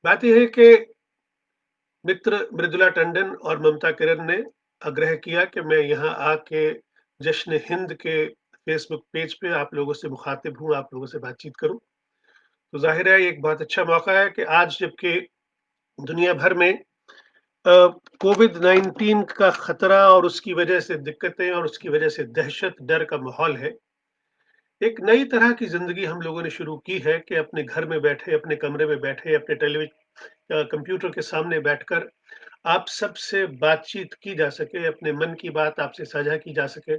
बात ये है कि मित्र मृदुला टंडन और ममता किरण ने आग्रह किया कि मैं यहाँ आके जश्न हिंद के फेसबुक पेज पे आप लोगों से मुखातिब हूँ, आप लोगों से बातचीत करूँ। तो ज़ाहिर है ये एक बहुत अच्छा मौका है कि आज जबकि दुनिया भर में कोविड-19 का खतरा और उसकी वजह से दिक्कतें और उसकी वजह से दहशत, डर का माहौल है। एक नई तरह की ज़िंदगी हम लोगों ने शुरू की है कि अपने घर में बैठे, अपने कमरे में बैठे, अपने कंप्यूटर के सामने बैठकर आप सबसे बातचीत की जा सके, अपने मन की बात आपसे साझा की जा सके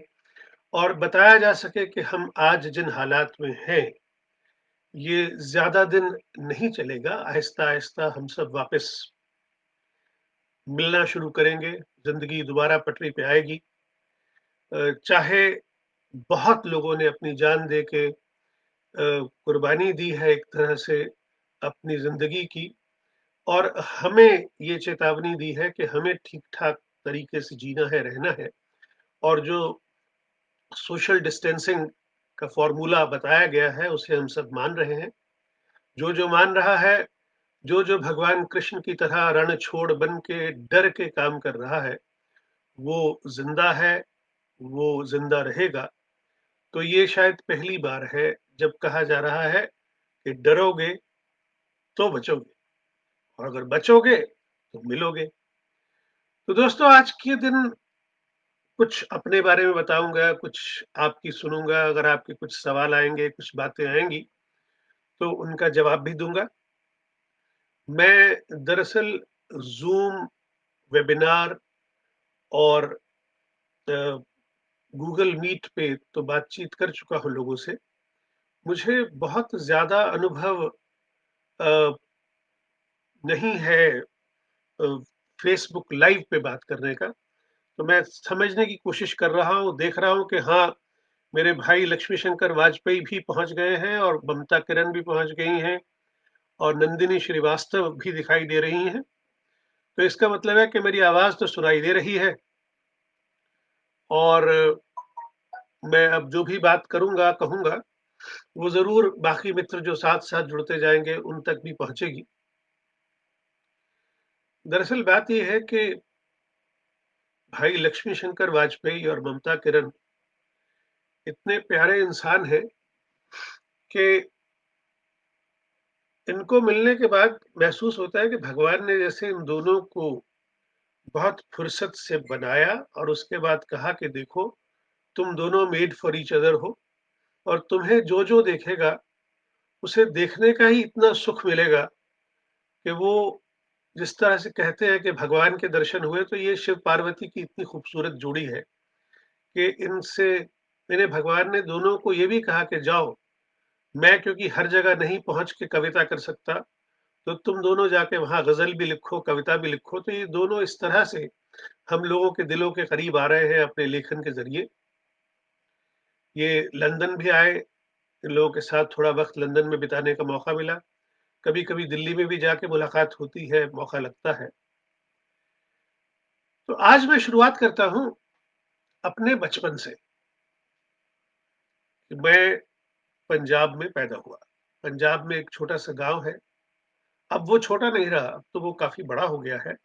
और बताया जा सके कि हम आज जिन हालात में हैं, ये ज़्यादा दिन नहीं चलेगा। आहिस्ता-आहिस्ता हम सब वापस मिलना शुरू करेंगे, ज़िंदगी दोबारा पटरी पे आएगी। चाहे बहुत लोगों ने अपनी जान दे के कुर्बानी दी है एक तरह से अपनी ज़िंदगी की और हमें ये चेतावनी दी है कि हमें ठीक-ठाक तरीके से जीना है, रहना है और जो सोशल डिस्टेंसिंग का फ़ॉर्मूला बताया गया है, उसे हम सब मान रहे हैं। जो मान रहा है, जो भगवान कृष्ण की तरह रणछोड़ बन के डर के काम कर रहा है, वो ज़िंदा है, वो ज़िंदा रहेगा। तो ये शायद पहली बार है जब कहा जा रहा है कि डरोगे तो बचोगे और अगर बचोगे तो मिलोगे। तो दोस्तों आज के दिन कुछ अपने बारे में बताऊँगा, कुछ आपकी सुनूँगा, अगर आपके कुछ सवाल आएँगे, कुछ बातें आएँगी, तो उनका जवाब भी दूँगा। मैं दरअसल ज़ूम, वेबिनार और अ, गूगल मीट पे तो बातचीत कर चुका हूँ लोगों से। मुझे बहुत ज़्यादा अनुभव अ, नहीं है फेसबुक लाइव पे बात करने का। तो मैं समझने की कोशिश कर रहा हूँ, देख रहा हूँ कि हाँ, मेरे भाई लक्ष्मी शंकर वाजपेयी भी पहुँच गए हैं और ममता किरण भी पहुँच गई हैं और नंदिनी श्रीवास्तव भी दिखाई दे रही हैं। तो इसका मतलब है कि मेरी आवाज़ तो सुनाई दे रही है और मैं अब जो भी बात करूँगा, कहूँगा, वो ज़रूर बाकी मित्र जो साथ-साथ जुड़ते जाएँगे, उन तक भी पहुँचेगी। दरअसल बात ये है कि भाई लक्ष्मी शंकर वाजपेयी और ममता किरण इतने प्यारे इंसान हैं कि इनको मिलने के बाद महसूस होता है कि भगवान ने जैसे इन दोनों को बहुत फुर्सत से बनाया और उसके बाद कहा कि देखो, तुम दोनों मेड फॉर ईच अदर हो और तुम्हें जो देखेगा, उसे देखने का ही इतना सुख मिलेगा कि वो जिस तरह से कहते हैं कि भगवान के दर्शन हुए, तो ये शिव-पार्वती की इतनी खूबसूरत जोड़ी है कि इन्हें भगवान ने दोनों को ये भी कहा कि जाओ, मैं क्योंकि हर जगह नहीं पहुँच के कविता कर सकता, तो तुम दोनों जाके वहाँ गज़ल भी लिखो, कविता भी लिखो। तो ये दोनों इस तरह से हम लोगों के दिलों के करीब आ रहे हैं अपने लेखन के ज़रिए। ये लंदन भी आए, इन लोगों के साथ थोड़ा वक़्त लंदन में बिताने का मौका मिला। कभी-कभी दिल्ली में भी जाके मुलाकात होती है, मौका लगता है। तो आज मैं शुरुआत करता हूँ अपने बचपन से, कि मैं पंजाब में पैदा हुआ। पंजाब में एक छोटा-सा गाँव है। अब वो छोटा नहीं रहा, अब तो वो काफ़ी बड़ा हो गया है,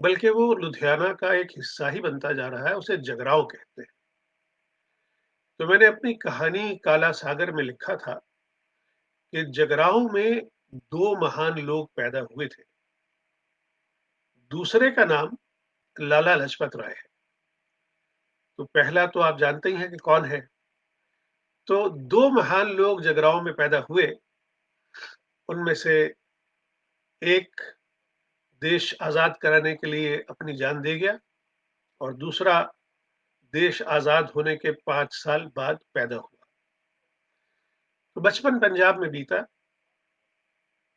बल्कि वो लुधियाना का एक हिस्सा ही बनता जा रहा है, उसे जगराओं कहते हैं। तो मैंने अपनी कहानी काला सागर में लिखा था कि जगराओं में 2 महान लोग पैदा हुए थे। दूसरे का नाम लाला लाजपत राय है। तो पहला तो आप जानते ही हैं कि कौन है। तो 2 महान लोग जगराओं में पैदा हुए, उनमें से एक देश आज़ाद कराने के लिए अपनी जान दे गया और दूसरा देश आज़ाद होने के 5 साल बाद पैदा हुआ। तो बचपन पंजाब में बीता।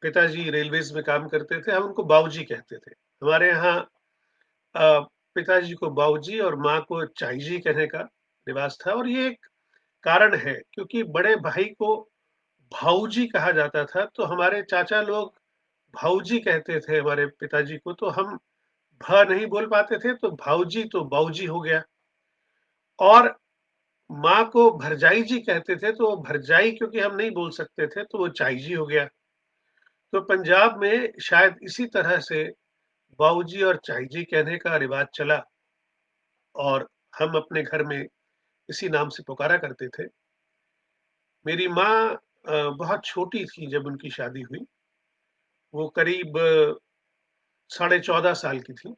पिताजी रेलवेज़ में काम करते थे, हम उनको बाऊजी कहते थे। हमारे यहाँ अ, पिताजी को बाऊजी और माँ को चाईजी कहने का रिवाज था और ये एक कारण है क्योंकि बड़े भाई को भाऊजी कहा जाता था, तो हमारे चाचा लोग भाऊजी कहते थे हमारे पिताजी को, तो हम भ नहीं बोल पाते थे, तो भाऊजी तो बाऊजी हो गया और माँ को भरजाई जी कहते थे, तो वो भरजाई क्योंकि हम नहीं बोल सकते थे, तो वो चाईजी हो गया। तो पंजाब में शायद इसी तरह से बाऊजी और चाचा कहने का रिवाज चला और हम अपने घर में इसी नाम से पुकारा करते थे। मेरी माँ बहुत छोटी थी जब उनकी शादी हुई। वो करीब साढ़े 14 साल की थी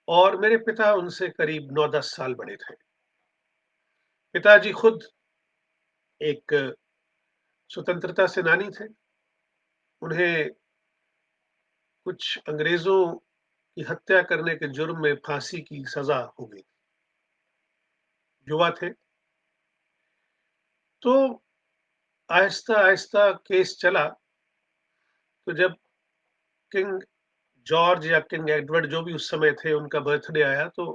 और मेरे पिता उनसे करीब 9-10 साल बड़े थे। पिताजी खुद एक स्वतंत्रता सेनानी थे। उन्हें कुछ अंग्रेज़ों की हत्या करने के जुर्म में फांसी की सज़ा हो गई। युवा थे। तो आहिस्ता-आहिस्ता केस चला, तो जब किंग जॉर्ज या किंग एडवर्ड जो भी उस समय थे, उनका बर्थडे आया तो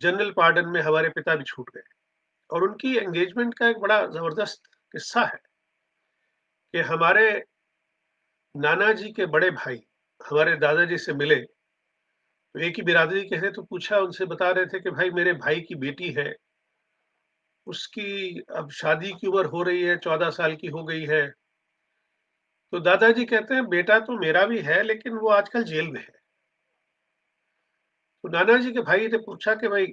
जनरल पार्डन में हमारे पिता भी छूट गए और उनकी एंगेजमेंट का एक बड़ा ज़बरदस्त किस्सा है कि हमारे नाना जी के बड़े भाई हमारे दादाजी से मिले, तो एक ही बिरादरी के थे तो पूछा उनसे बता रहे थे कि भाई मेरे भाई की बेटी है, उसकी अब शादी की उम्र हो रही है, 14 साल की हो गई है। तो दादाजी कहते हैं बेटा तो मेरा भी है लेकिन वो आजकल जेल में है। तो नाना जी के भाई ने पूछा कि भाई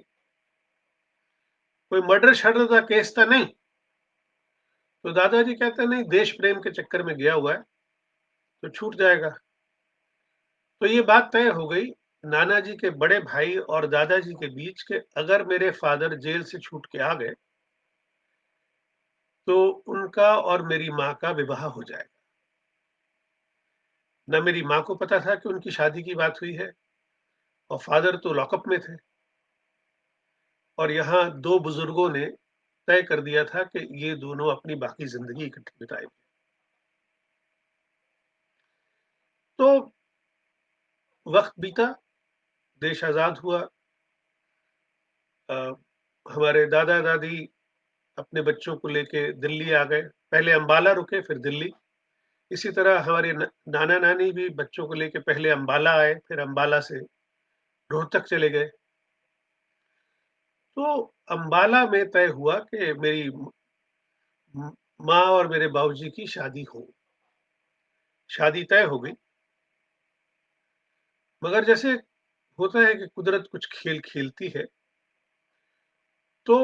कोई मर्डर-शर्डर का केस तो नहीं? तो दादाजी कहते हैं नहीं देश प्रेम के चक्कर में गया हुआ है, तो छूट जाएगा। तो ये बात तय हो गई नाना जी के बड़े भाई और दादाजी के बीच के अगर मेरे फादर जेल से छूट के आ गए, तो उनका और मेरी माँ का विवाह हो जाएगा। ना मेरी माँ को पता था कि उनकी शादी की बात हुई है और फादर तो लॉकअप में थे और यहाँ 2 बुजुर्गों ने तय कर दिया था कि ये दोनों अपनी बाकी ज़िंदगी इकट्ठे बिताएँगे। तो वक़्त बीता, देश आज़ाद हुआ। अ, हमारे दादा-दादी अपने बच्चों को लेके दिल्ली आ गए। पहले अम्बाला रुके, फिर दिल्ली। इसी तरह हमारे नाना-नानी भी बच्चों को लेके पहले अम्बाला आए, फिर अम्बाला से रोहतक चले गए। तो अम्बाला में तय हुआ कि मेरी म माँ और मेरे बाबूजी की शादी हो। शादी तय हो गई, मगर जैसे होता है कि कुदरत कुछ खेल खेलती है, तो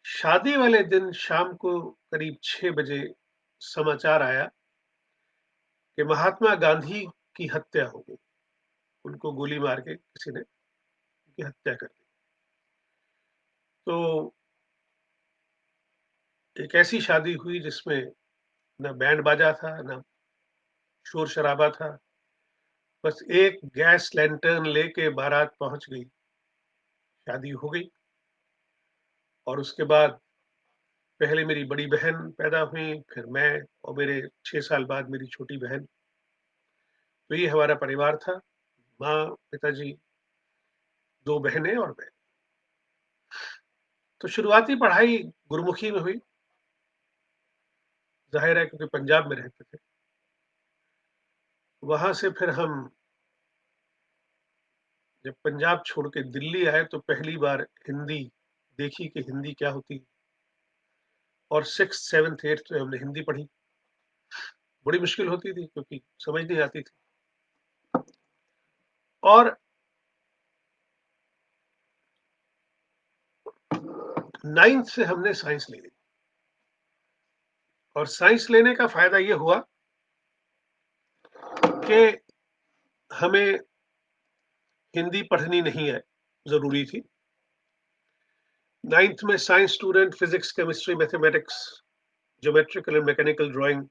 शादी वाले दिन शाम को करीब 6 बजे समाचार आया कि महात्मा गांधी की हत्या हो गई। उनको गोली मार के किसी ने उनकी हत्या कर दी। तो एक ऐसी शादी हुई जिसमें ना बैंड बाजा था, ना शोर-शराबा था। बस एक गैस लैंटर्न लेके बारात पहुँच गई, शादी हो गई और उसके बाद पहले मेरी बड़ी बहन पैदा हुई, फिर मैं और मेरे 6 साल बाद मेरी छोटी बहन। तो ये हमारा परिवार था, माँ, पिताजी, 2 बहनें और मैं। तो शुरुआती पढ़ाई गुरुमुखी में हुई, ज़ाहिर है क्योंकि पंजाब में रहते थे। वहाँ से फिर हम जब पंजाब छोड़ के दिल्ली आए तो पहली बार हिंदी देखी कि हिंदी क्या होती है और 6th, 7th, 8th में हमने हिंदी पढ़ी। बड़ी मुश्किल होती थी क्योंकि समझ नहीं आती थी और 9th से हमने साइंस ले ली और साइंस लेने का फ़ायदा ये हुआ कि हमें हिंदी पढ़नी नहीं है, ज़रूरी थी। 9th में science student physics, chemistry, mathematics, geometrical and mechanical drawing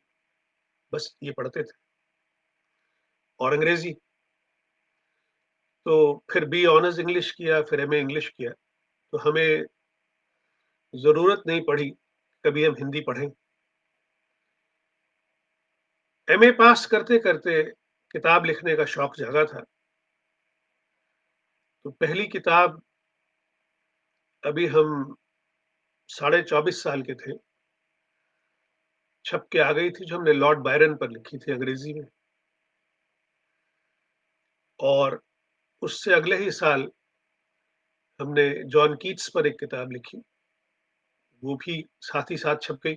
बस ये पढ़ते थे और अंग्रेज़ी। तो फिर बी ऑनर्स इंग्लिश किया, फिर एमए इंग्लिश किया। तो हमें ज़रूरत नहीं पड़ी, कभी हम हिंदी पढ़ें। एमए पास करते-करते किताब लिखने का शौक जागा था। तो पहली किताब अभी हम साढ़े 24 साल के थे, छप के आ गई थी जो हमने लॉर्ड बायरन पर लिखी थी अंग्रेज़ी में और उससे अगले ही साल हमने जॉन कीट्स पर एक किताब लिखी, वो भी साथ ही साथ छप गई।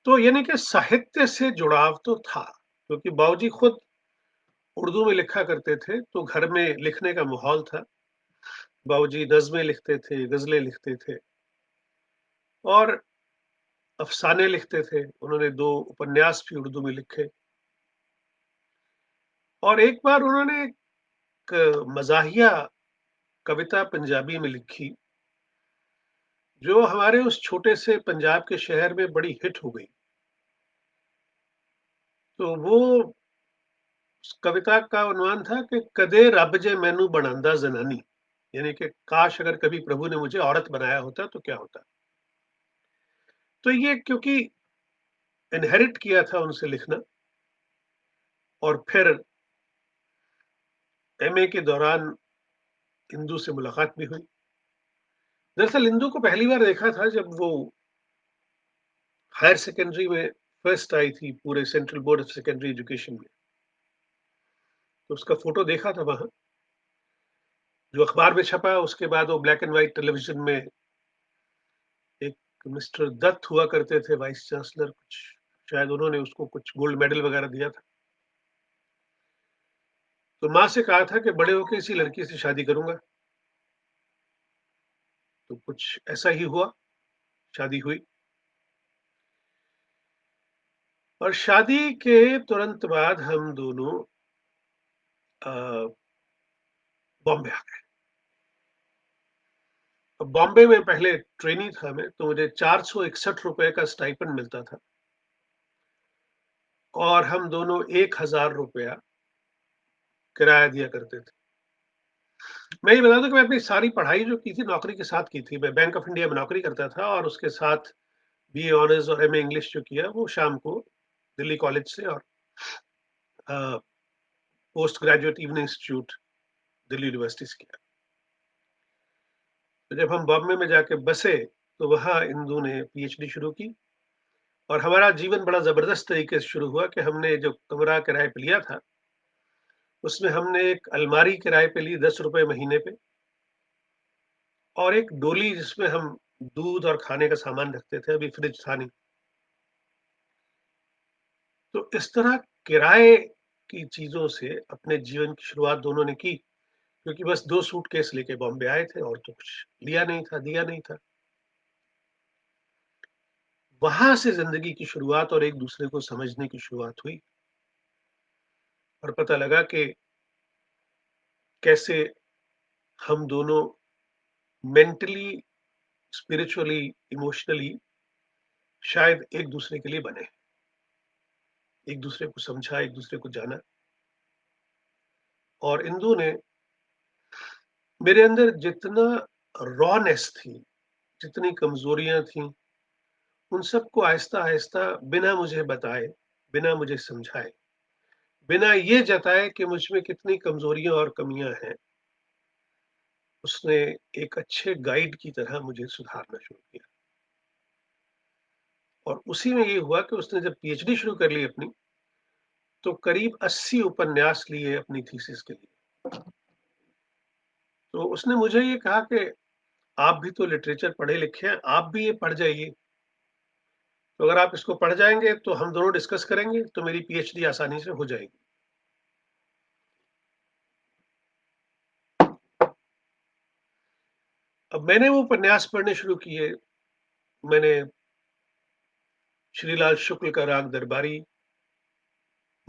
तो यानी कि साहित्य से जुड़ाव तो था, क्योंकि बाबूजी खुद उर्दू में लिखा करते थे, तो घर में लिखने का माहौल था। बाबूजी नज़्में लिखते थे, गज़लें लिखते थे और अफ़साने लिखते थे। उन्होंने 2 उपन्यास भी उर्दू में लिखे और एक बार उन्होंने एक मज़ाहिया कविता पंजाबी में लिखी, जो हमारे उस छोटे से पंजाब के शहर में बड़ी हिट हो गई। तो वो उस कविता का उन्वान था कि कदे रब जे मैनू बनांदा ज़नानी, यानी कि काश अगर कभी प्रभु ने मुझे औरत बनाया होता तो क्या होता? तो ये क्योंकि इनहेरिट किया था उनसे लिखना और फिर एमए के दौरान इंदु से मुलाकात भी हुई। दरअसल इंदु को पहली बार देखा था जब वो हायर सेकेंडरी में फर्स्ट आई थी पूरे central board of secondary education में। तो उसका फ़ोटो देखा था वहाँ, जो अखबार में छपा उसके बाद वो ब्लैक एंड व्हाइट टेलीविज़न में एक मिस्टर दत्त हुआ करते थे वाइस चांसलर कुछ, शायद उन्होंने उसको कुछ गोल्ड मेडल वगैरह दिया था। तो माँ से कहा था कि बड़े होके इसी लड़की से शादी करूँगा। तो कुछ ऐसा ही हुआ, शादी हुई और शादी के तुरंत बाद हम दोनों अ, बॉम्बे आ गए। अब बॉम्बे में पहले ट्रेनी था मैं, तो मुझे ₹461 का स्टाइपेंड मिलता था और हम दोनों ₹1000 किराया दिया करते थे। मैं ये बता दूँ कि मैं अपनी सारी पढ़ाई जो की थी नौकरी के साथ की थी। मैं बैंक ऑफ इंडिया में नौकरी करता था और उसके साथ बीए ऑनर्स और एमए इंग्लिश जो किया वो शाम को दिल्ली कॉलेज से और अ, post graduate evening institute Delhi university से किया। तो जब हम बॉम्बे में जाके बसे, तो वहाँ इंदु ने पीएचडी शुरू की और हमारा जीवन बड़ा ज़बरदस्त तरीके से शुरू हुआ कि हमने जो कमरा किराए पे लिया था, उसमें हमने एक अलमारी किराए पे ली ₹10 महीने पे और एक डोली जिसमें हम दूध और खाने का सामान रखते थे, अभी फ्रिज था नहीं। तो इस तरह किराए की चीज़ों से अपने जीवन की शुरुआत दोनों ने की, क्योंकि बस 2 सूटकेस लेके बॉम्बे आए थे और तो कुछ लिया नहीं था, दिया नहीं था। वहाँ से ज़िंदगी की शुरुआत और एक-दूसरे को समझने की शुरुआत हुई और पता लगा कि कैसे हम दोनों मेंटली, स्पिरिचुअली, इमोशनली शायद एक-दूसरे के लिए बने। एक-दूसरे को समझा, एक-दूसरे को जाना और इंदु ने मेरे अंदर जितना रॉनेस थी, जितनी कमज़ोरियाँ थीं, उन सबको आहिस्ता-आहिस्ता बिना मुझे बताए, बिना मुझे समझाए, बिना ये जताए कि मुझ में कितनी कमज़ोरियाँ और कमियाँ हैं, उसने एक अच्छे गाइड की तरह मुझे सुधारना शुरू किया। और उसी में ये हुआ कि उसने जब पीएचडी शुरू कर ली अपनी, तो करीब 80 उपन्यास लिए अपनी थीसिस के लिए। तो उसने मुझे ये कहा कि आप भी तो लिटरेचर पढ़े-लिखे हैं, आप भी ये पढ़ जाइए। तो अगर आप इसको पढ़ जाएँगे, तो हम दोनों डिस्कस करेंगे, तो मेरी पीएचडी आसानी से हो जाएगी। अब मैंने वो उपन्यास पढ़ने शुरू किए। मैंने श्रीलाल शुक्ल का राग दरबारी,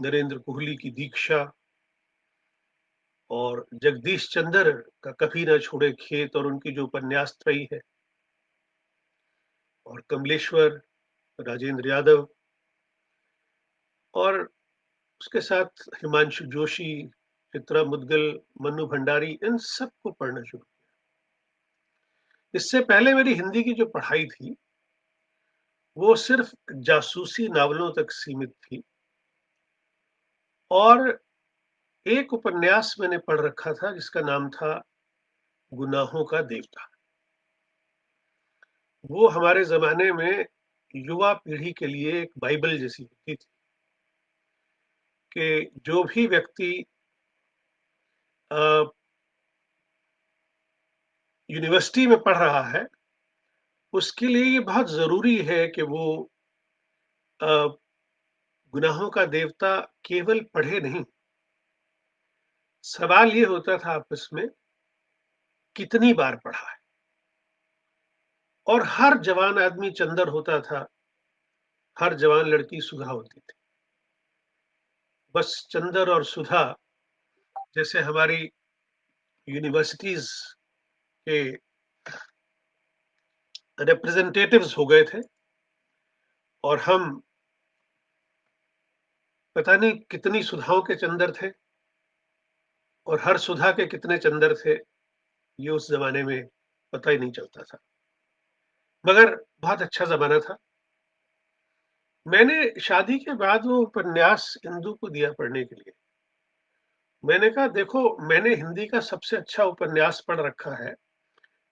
नरेंद्र कोहली की दीक्षा और जगदीश चंद्र का कभी ना छोड़े खेत और उनकी जो उपन्यास त्रयी है और कमलेश्वर, राजेंद्र यादव और उसके साथ हिमांशु जोशी, चित्रा मुद्गल, मन्नू भंडारी इन सबको पढ़ना शुरू किया। इससे पहले मेरी हिंदी की जो पढ़ाई थी, वो सिर्फ जासूसी नावलों तक सीमित थी और एक उपन्यास मैंने पढ़ रखा था जिसका नाम था गुनाहों का देवता। वो हमारे ज़माने में युवा पीढ़ी के लिए एक बाइबल जैसी होती थी कि जो भी व्यक्ति अ, यूनिवर्सिटी में पढ़ रहा है, उसके लिए ये बहुत ज़रूरी है कि वो गुनाहों का देवता केवल पढ़े नहीं, सवाल ये होता था आपस में कितनी बार पढ़ा है? और हर जवान आदमी चंदर होता था, हर जवान लड़की सुधा होती थी। बस चंदर और सुधा जैसे हमारी यूनिवर्सिटीज़ के रिप्रेजेंटेटिव्स हो गए थे और हम पता नहीं कितनी सुधाओं के चंदर थे और हर सुधा के कितने चंदर थे, ये उस ज़माने में पता ही नहीं चलता था। मगर बहुत अच्छा ज़माना था। मैंने शादी के बाद वो उपन्यास इंदु को दिया पढ़ने के लिए। मैंने कहा देखो मैंने हिंदी का सबसे अच्छा उपन्यास पढ़ रखा है।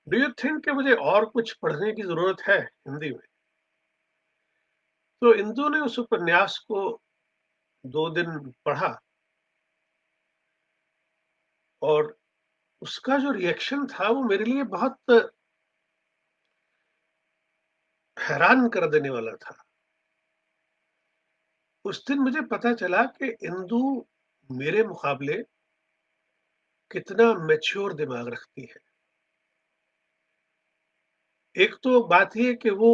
डू यू थिंक कि मुझे और कुछ पढ़ने की ज़रूरत है हिंदी में? तो इंदु ने उस उपन्यास को 2 दिन पढ़ा और उसका जो रिएक्शन था वो मेरे लिए बहुत हैरान कर देने वाला था। उस दिन मुझे पता चला कि इंदु मेरे मुकाबले कितना मैच्योर दिमाग रखती है। एक तो बात ये कि वो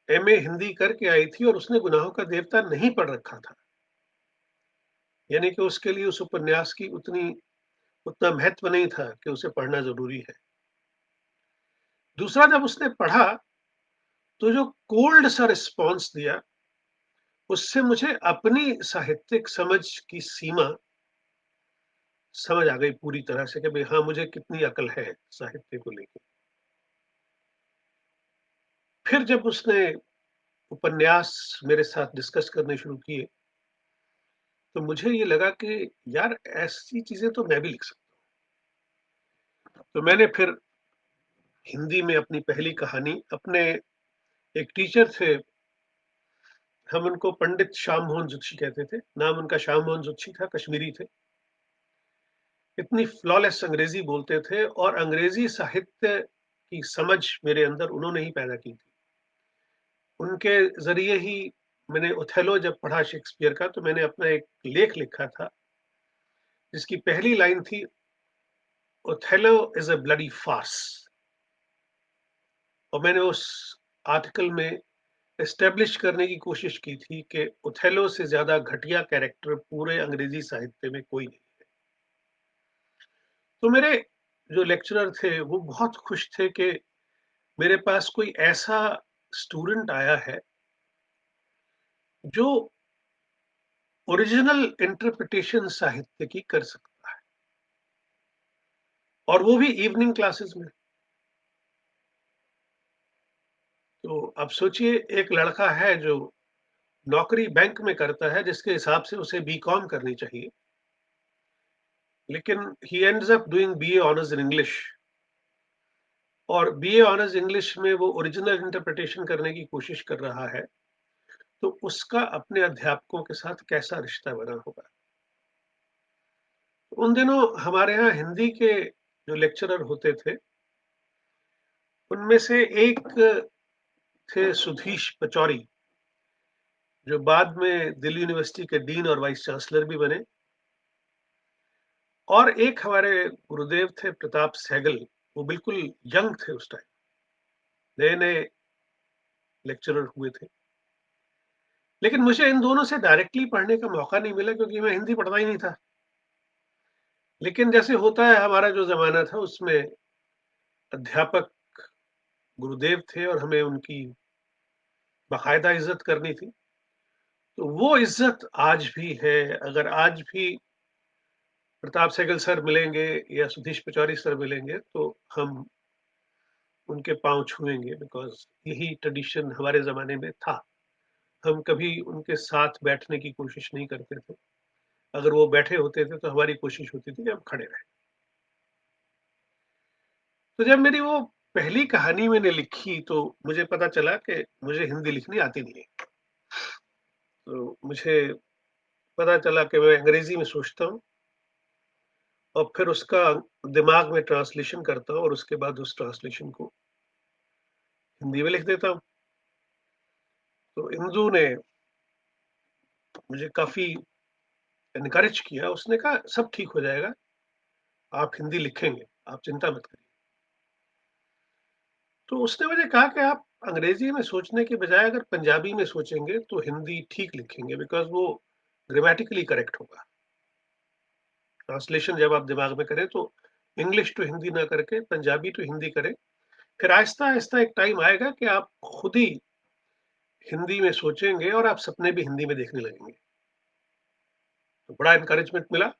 एमए हिंदी करके आई थी और उसने गुनाहों का देवता नहीं पढ़ रखा था। यानी कि उसके लिए उस उपन्यास की उतना महत्व नहीं था कि उसे पढ़ना ज़रूरी है। दूसरा जब उसने पढ़ा तो जो कोल्ड सा रिस्पॉन्स दिया, उससे मुझे अपनी साहित्यिक समझ की सीमा समझ आ गई पूरी तरह से कि भई हाँ, मुझे कितनी अक्ल है साहित्य को लेके। फिर जब उसने उपन्यास मेरे साथ डिस्कस करने शुरू किए, तो मुझे ये लगा कि यार ऐसी चीज़ें तो मैं भी लिख सकता हूँ। तो मैंने फिर हिंदी में अपनी पहली कहानी अपने एक टीचर थे, हम उनको पंडित श्याम मोहन जुत्शी कहते थे। नाम उनका श्याम मोहन जुत्शी था, कश्मीरी थे। इतनी फ्लॉलेस अंग्रेज़ी बोलते थे और अंग्रेज़ी साहित्य की समझ मेरे अंदर उन्होंने ही पैदा की थी। उनके ज़रिए ही मैंने ओथेलो जब पढ़ा शेक्सपियर का तो मैंने अपना एक लेख लिखा था, जिसकी पहली लाइन थी Othello is a bloody farce. और मैंने उस आर्टिकल में एस्टैब्लिश करने की कोशिश की थी कि ओथेलो से ज़्यादा घटिया कैरेक्टर पूरे अंग्रेज़ी साहित्य में कोई नहीं है। तो मेरे जो लेक्चरर थे वो बहुत खुश थे कि मेरे पास कोई ऐसा स्टूडेंट आया है जो ओरिजिनल इंटरप्रिटेशन साहित्य की कर सकता है और वो भी इवनिंग क्लासेस में। तो अब सोचिए एक लड़का है जो नौकरी बैंक में करता है जिसके हिसाब से उसे बीकॉम करनी चाहिए, लेकिन he ends up doing BA honours in English और बीए ऑनर्स इंग्लिश में वो ओरिजिनल इंटरप्रिटेशन करने की कोशिश कर रहा है, तो उसका अपने अध्यापकों के साथ कैसा रिश्ता बना होगा। उन दिनों हमारे यहाँ हिंदी के जो लेक्चरर होते थे, उनमें से एक थे सुधीश पचौरी, जो बाद में दिल्ली यूनिवर्सिटी के डीन और वाइस चांसलर भी बने। और एक हमारे गुरुदेव थे प्रताप सहगल, वो बिल्कुल यंग थे उस टाइम, नए-नए लेक्चरर हुए थे। लेकिन मुझे इन दोनों से डायरेक्टली पढ़ने का मौका नहीं मिला क्योंकि मैं हिंदी पढ़ता ही नहीं था। लेकिन जैसे होता है हमारा जो ज़माना था उसमें अध्यापक गुरुदेव थे और हमें उनकी बाकायदा इज़्ज़त करनी थी। तो वो इज़्ज़त आज भी है। अगर आज भी प्रताप सहगल सर मिलेंगे या सुधीश पचौरी सर मिलेंगे तो हम उनके पाँव छुएँगे बिकॉज़ यही ट्रेडिशन हमारे ज़माने में था। हम कभी उनके साथ बैठने की कोशिश नहीं करते थे। अगर वो बैठे होते थे तो हमारी कोशिश होती थी कि हम खड़े रहें। तो जब मेरी वो पहली कहानी मैंने लिखी तो मुझे पता चला कि मुझे हिंदी लिखनी आती नहीं है। तो मुझे पता चला कि मैं अंग्रेज़ी में सोचता हूँ और फिर उसका दिमाग में ट्रांसलेशन करता हूँ और उसके बाद उस ट्रांसलेशन को हिंदी में लिख देता हूँ। तो इंदु ने मुझे काफ़ी एनकरेज किया, उसने कहा सब ठीक हो जाएगा, आप हिंदी लिखेंगे, आप चिंता मत करिए। तो उसने मुझे कहा कि आप अंग्रेजी में सोचने के बजाय अगर पंजाबी में सोचेंगे तो हिंदी ठीक लिखेंगे बिकॉज़ वो ग्रामेटिकली करेक्ट होगा। ट्रांसलेशन जब आप दिमाग में करें तो इंग्लिश टू हिंदी ना करके पंजाबी टू हिंदी करें। फिर आहिस्ता-आहिस्ता एक टाइम आएगा कि आप खुद ही हिंदी में सोचेंगे और आप सपने भी हिंदी में देखने लगेंगे। तो बड़ा एनकरेजमेंट मिला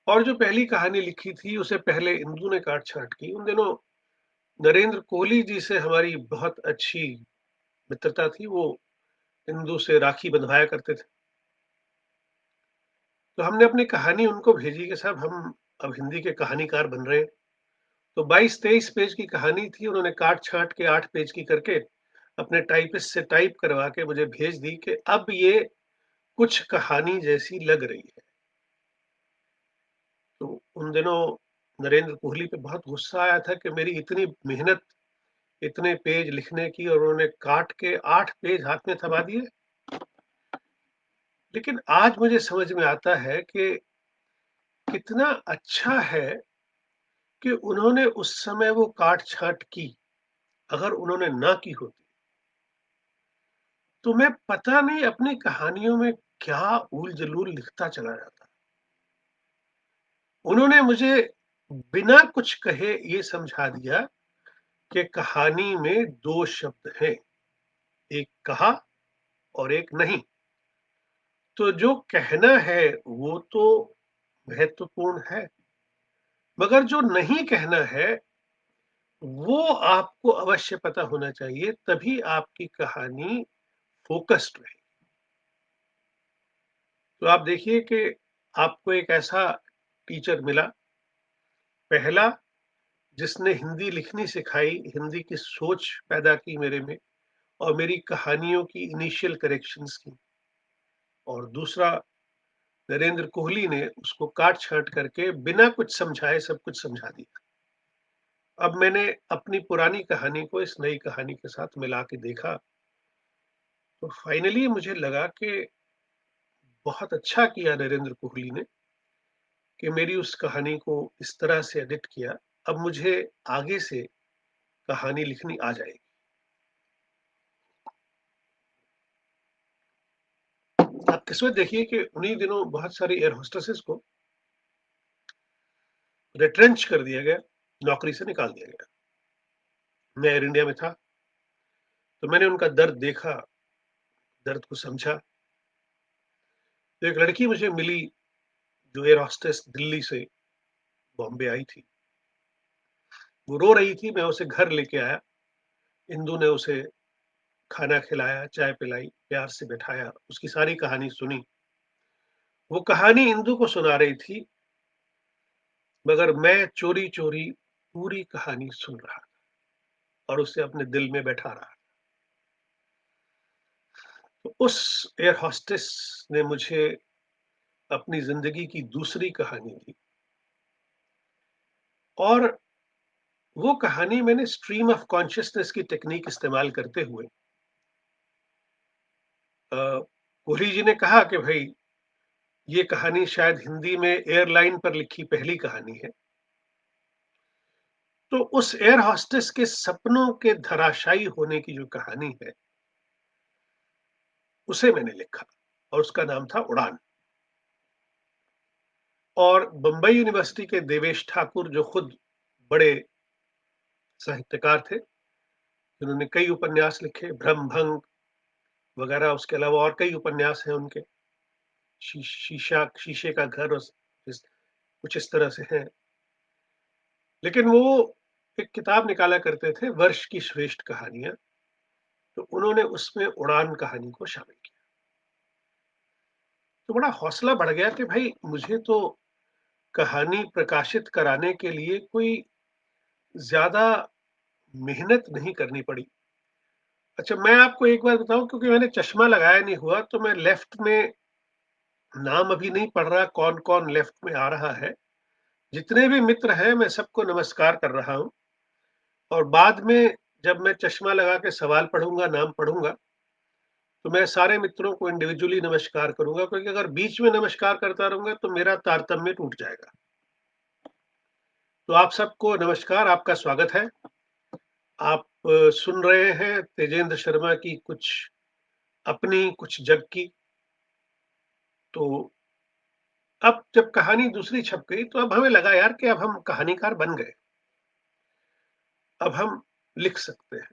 और जो पहली कहानी लिखी थी उसे पहले इंदु ने काट-छाँट की। उन दिनों नरेंद्र कोहली जी से हमारी बहुत अच्छी मित्रता थी, वो इंदु से राखी बँधवाया करते थे। तो हमने अपनी कहानी उनको भेजी कि साहब हम अब हिंदी के कहानीकार बन रहे हैं। तो 22-23 पेज की कहानी थी, उन्होंने काट-छाँट के 8 पेज की करके अपने टाइपिस्ट से टाइप करवा के मुझे भेज दी कि अब ये कुछ कहानी जैसी लग रही है। तो उन दिनों नरेंद्र कोहली पे बहुत गुस्सा आया था कि मेरी इतनी मेहनत, इतने पेज लिखने की और उन्होंने काट के 8 पेज हाथ में थमा दिए। लेकिन आज मुझे समझ में आता है कि कितना अच्छा है कि उन्होंने उस समय वो काट-छाँट की। अगर उन्होंने ना की होती, तो मैं पता नहीं अपनी कहानियों में क्या ऊल-जलूल लिखता चला जाता। उन्होंने मुझे बिना कुछ कहे ये समझा दिया कि कहानी में 2 शब्द हैं, एक कहा और एक नहीं। तो जो कहना है वो तो महत्वपूर्ण है, मगर जो नहीं कहना है वो आपको अवश्य पता होना चाहिए, तभी आपकी कहानी फ़ोकस्ड रहे। तो आप देखिए कि आपको एक ऐसा टीचर मिला, पहला जिसने हिंदी लिखनी सिखाई, हिंदी की सोच पैदा की मेरे में और मेरी कहानियों की इनिशियल करेक्शंस की। और दूसरा नरेंद्र कोहली ने उसको काट-छाँट करके बिना कुछ समझाए सब कुछ समझा दिया। अब मैंने अपनी पुरानी कहानी को इस नई कहानी के साथ मिला के देखा, तो फाइनली मुझे लगा कि बहुत अच्छा किया नरेंद्र कोहली ने कि मेरी उस कहानी को इस तरह से एडिट किया। अब मुझे आगे से कहानी लिखनी आ जाएगी। आप किस्मत देखिए कि उन्हीं दिनों बहुत सारी एयर होस्टेसेस को रिट्रेंच कर दिया गया, नौकरी से निकाल दिया गया। मैं एयर इंडिया में था, तो मैंने उनका दर्द देखा, दर्द को समझा। तो एक लड़की मुझे मिली जो एयर होस्टेस दिल्ली से बॉम्बे आई थी। वो रो रही थी, मैं उसे घर लेके आया। इंदु ने उसे खाना खिलाया, चाय पिलाई, प्यार से बिठाया, उसकी सारी कहानी सुनी। वो कहानी इंदु को सुना रही थी, मगर मैं चोरी-चोरी पूरी कहानी सुन रहा था और उसे अपने दिल में बैठा रहा। तो उस एयर होस्टेस ने मुझे अपनी ज़िंदगी की दूसरी कहानी दी और वो कहानी मैंने स्ट्रीम ऑफ कॉन्शियसनेस की टेक्नीक इस्तेमाल करते हुए कोहली जी ने कहा कि भई ये कहानी शायद हिंदी में एयरलाइन पर लिखी पहली कहानी है। तो उस एयर होस्टेस के सपनों के धराशायी होने की जो कहानी है, उसे मैंने लिखा और उसका नाम था उड़ान। और बम्बई यूनिवर्सिटी के देवेश ठाकुर जो खुद बड़े साहित्यकार थे, जिन्होंने कई उपन्यास लिखे, भ्रमभंग वगैरह, उसके अलावा और कई उपन्यास हैं उनके। शीशे का घर और इस कुछ इस तरह से हैं। लेकिन वो एक किताब निकाला करते थे, वर्ष की श्रेष्ठ कहानियाँ, तो उन्होंने उसमें उड़ान कहानी को शामिल किया। तो बड़ा हौसला बढ़ गया कि भाई मुझे तो कहानी प्रकाशित कराने के लिए कोई ज़्यादा मेहनत नहीं करनी पड़ी। अच्छा, मैं आपको एक बात बताऊँ, क्योंकि मैंने चश्मा लगाया नहीं हुआ, तो मैं लेफ्ट में नाम अभी नहीं पढ़ रहा कौन-कौन लेफ्ट में आ रहा है। जितने भी मित्र हैं मैं सबको नमस्कार कर रहा हूँ और बाद में जब मैं चश्मा लगा के सवाल पढ़ूँगा, नाम पढ़ूँगा, तो मैं सारे मित्रों को इंडिविजुअली नमस्कार करूँगा, क्योंकि अगर बीच में नमस्कार करता रहूँगा तो मेरा तारतम्य टूट जाएगा। तो आप सबको नमस्कार, आपका स्वागत है। आप सुन रहे हैं तेजेंद्र शर्मा की कुछ अपनी, कुछ जग की। तो अब जब कहानी दूसरी छप गई, तो अब हमें लगा यार कि अब हम कहानीकार बन गए। अब हम लिख सकते हैं।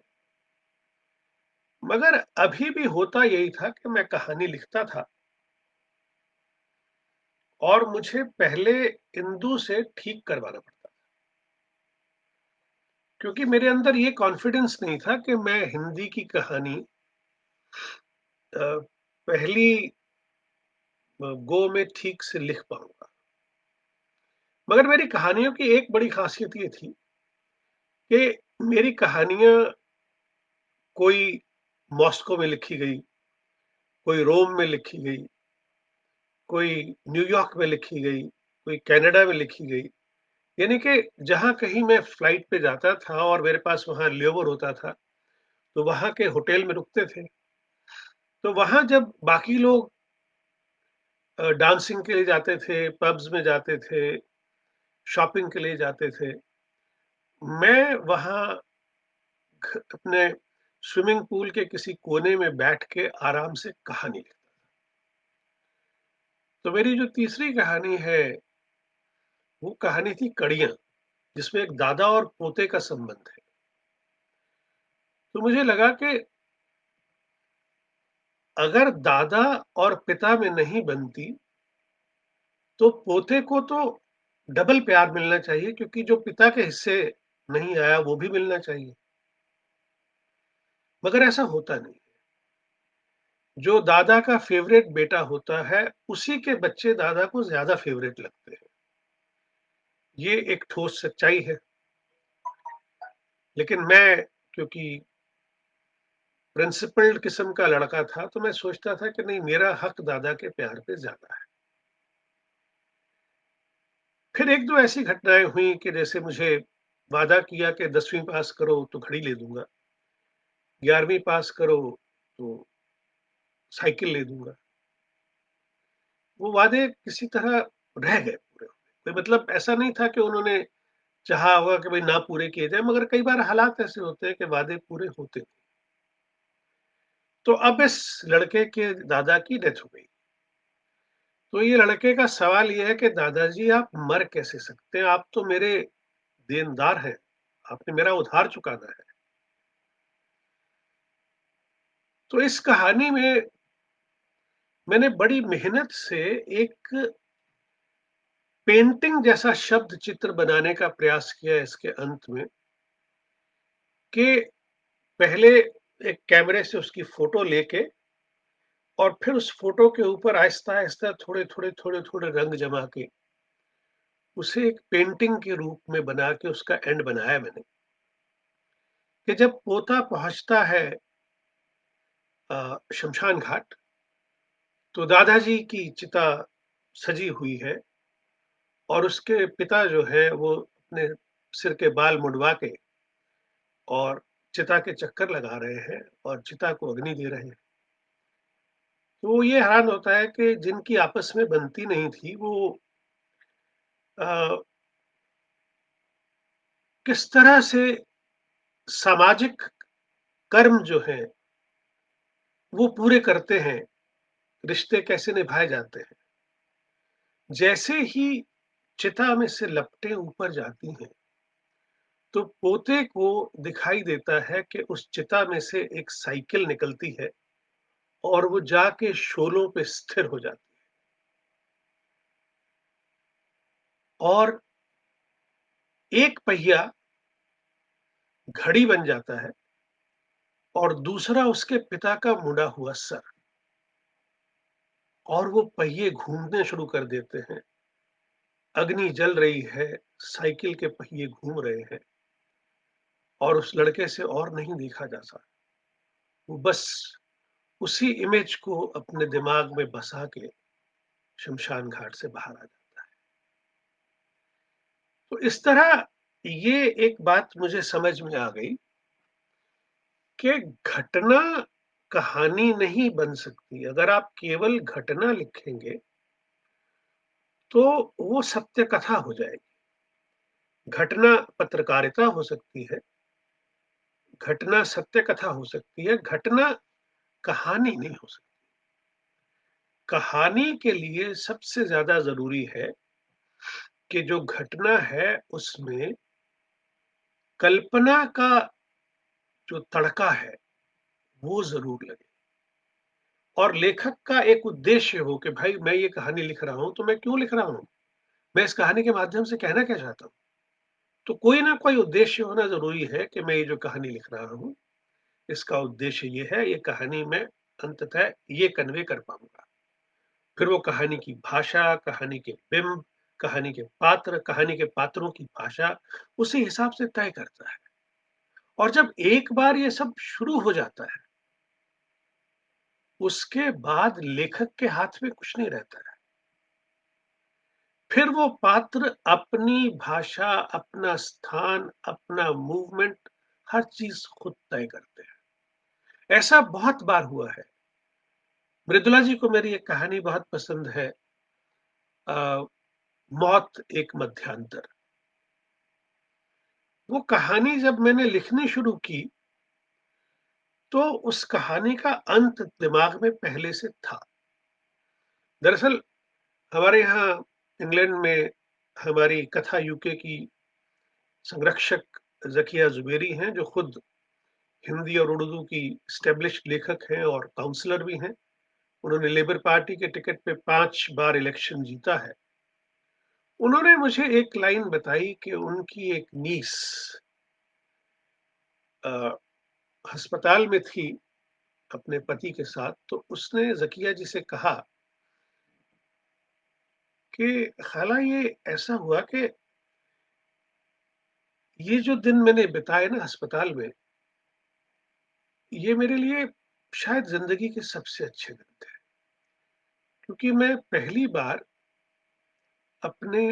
मगर अभी भी होता यही था कि मैं कहानी लिखता था और मुझे पहले इंदु से ठीक करवाना पड़ता था। क्योंकि मेरे अंदर ये कॉन्फिडेंस नहीं था कि मैं हिंदी की कहानी पहली गो में ठीक से लिख पाऊँगा। मगर मेरी कहानियों की एक बड़ी ख़ासियत ये थी कि मेरी कहानियाँ कोई मॉस्को में लिखी गई, कोई रोम में लिखी गई, कोई न्यूयॉर्क में लिखी गई, कोई कनाडा में लिखी गई। यानी कि जहाँ कहीं मैं फ्लाइट पे जाता था और मेरे पास वहाँ लेओवर होता था, तो वहाँ के होटल में रुकते थे। तो वहाँ जब बाकी लोग डांसिंग के लिए जाते थे, पब्स में जाते थे, शॉपिंग के लिए जाते थे, मैं वहाँ अपने स्विमिंग पूल के किसी कोने में बैठ के आराम से कहानी लिखता। तो मेरी जो तीसरी कहानी है, वो कहानी थी कड़ियाँ, जिसमें एक दादा और पोते का संबंध है। तो मुझे लगा कि अगर दादा और पिता में नहीं बनती, तो पोते को तो डबल प्यार मिलना चाहिए, क्योंकि जो पिता के हिस्से नहीं आया, वो भी मिलना चाहिए। मगर ऐसा होता नहीं। जो दादा का फ़ेवरेट बेटा होता है, उसी के बच्चे दादा को ज़्यादा फ़ेवरेट लगते हैं। ये एक ठोस सच्चाई है। लेकिन मैं, क्योंकि प्रिंसिपल्ड किस्म का लड़का था, तो मैं सोचता था कि नहीं, मेरा हक दादा के प्यार पे ज़्यादा है। फिर 1-2 ऐसी घटनाएँ हुई कि जैसे मुझे वादा किया कि 10वीं पास करो तो घड़ी ले दूँगा, 11वीं पास करो तो साइकिल ले दूँगा। वो वादे किसी तरह रह गए पूरे। कोई मतलब ऐसा नहीं था कि उन्होंने चाहा होगा कि भई ना पूरे किए जाएँ, मगर कई बार हालात ऐसे होते हैं कि वादे पूरे होते नहीं। तो अब इस लड़के के दादा की डेथ हो गई। तो ये लड़के का सवाल ये है कि दादाजी, आप मर कैसे सकते हैं? आप तो मेरे देनदार हैं, आपने मेरा उधार चुकाना है। तो इस कहानी में मैंने बड़ी मेहनत से एक पेंटिंग जैसा शब्द चित्र बनाने का प्रयास किया इसके अंत में, कि पहले एक कैमरे से उसकी फ़ोटो लेके और फिर उस फ़ोटो के ऊपर आहिस्ता-आहिस्ता थोड़े-थोड़े, थोड़े-थोड़े रंग जमा के उसे एक पेंटिंग के रूप में बना के उसका एंड बनाया मैंने। कि जब पोता पहुँचता है शमशान घाट, तो दादाजी की चिता सजी हुई है और उसके पिता जो है वो अपने सिर के बाल मुड़वा के और चिता के चक्कर लगा रहे हैं और चिता को अग्नि दे रहे हैं। तो वो ये हैरान होता है कि जिनकी आपस में बनती नहीं थी, वो अ, किस तरह से सामाजिक कर्म जो हैं, वो पूरे करते हैं, रिश्ते कैसे निभाए जाते हैं। जैसे ही चिता में से लपटें ऊपर जाती हैं, तो पोते को दिखाई देता है कि उस चिता में से एक साइकिल निकलती है और वो जाके शोलों पे स्थिर हो जाती है और एक पहिया घड़ी बन जाता है और दूसरा उसके पिता का मुड़ा हुआ सर, और वो पहिए घूमने शुरू कर देते हैं। अग्नि जल रही है, साइकिल के पहिए घूम रहे हैं और उस लड़के से और नहीं देखा जा सकता। वो बस उसी इमेज को अपने दिमाग में बसा के शमशान घाट से बाहर आ जाता है। तो इस तरह ये एक बात मुझे समझ में आ गई कि घटना कहानी नहीं बन सकती। अगर आप केवल घटना लिखेंगे, तो वो सत्य कथा हो जाएगी। घटना पत्रकारिता हो सकती है, घटना सत्य कथा हो सकती है, घटना कहानी नहीं हो सकती। कहानी के लिए सबसे ज़्यादा ज़रूरी है कि जो घटना है उसमें कल्पना का जो तड़का है, वो ज़रूर लगे और लेखक का एक उद्देश्य हो कि भाई मैं ये कहानी लिख रहा हूँ, तो मैं क्यों लिख रहा हूँ? मैं इस कहानी के माध्यम से कहना क्या चाहता हूँ? तो कोई ना कोई उद्देश्य होना ज़रूरी है कि मैं ये जो कहानी लिख रहा हूँ, इसका उद्देश्य ये है, ये कहानी मैं अंततः ये कन्वे कर पाऊँगा। फिर वो कहानी की भाषा, कहानी के बिंब, कहानी के पात्र, कहानी के पात्रों की भाषा, उसी हिसाब से तय करता है। और जब एक बार ये सब शुरू हो जाता है, उसके बाद लेखक के हाथ में कुछ नहीं रहता है। फिर वो पात्र अपनी भाषा, अपना स्थान, अपना मूवमेंट हर चीज़ खुद तय करते हैं। ऐसा बहुत बार हुआ है। मृदुला जी को मेरी एक कहानी बहुत पसंद है अ, मौत एक मध्यांतर। वो कहानी जब मैंने लिखनी शुरू की, तो उस कहानी का अंत दिमाग में पहले से था। दरअसल हमारे यहाँ इंग्लैंड में हमारी कथा यूके की संरक्षक ज़किया ज़ुबैरी हैं, जो खुद हिंदी और उर्दू की एस्टेब्लिश्ड लेखक हैं और काउंसलर भी हैं। उन्होंने लेबर पार्टी के टिकट पे 5 बार इलेक्शन जीता है। उन्होंने मुझे एक लाइन बताई कि उनकी एक नीस अ, अस्पताल में थी अपने पति के साथ, तो उसने ज़किया जी से कहा कि खाला ये ऐसा हुआ कि ये जो दिन मैंने बिताए ना अस्पताल में, ये मेरे लिए शायद ज़िंदगी के सबसे अच्छे दिन थे। क्योंकि मैं पहली बार अपने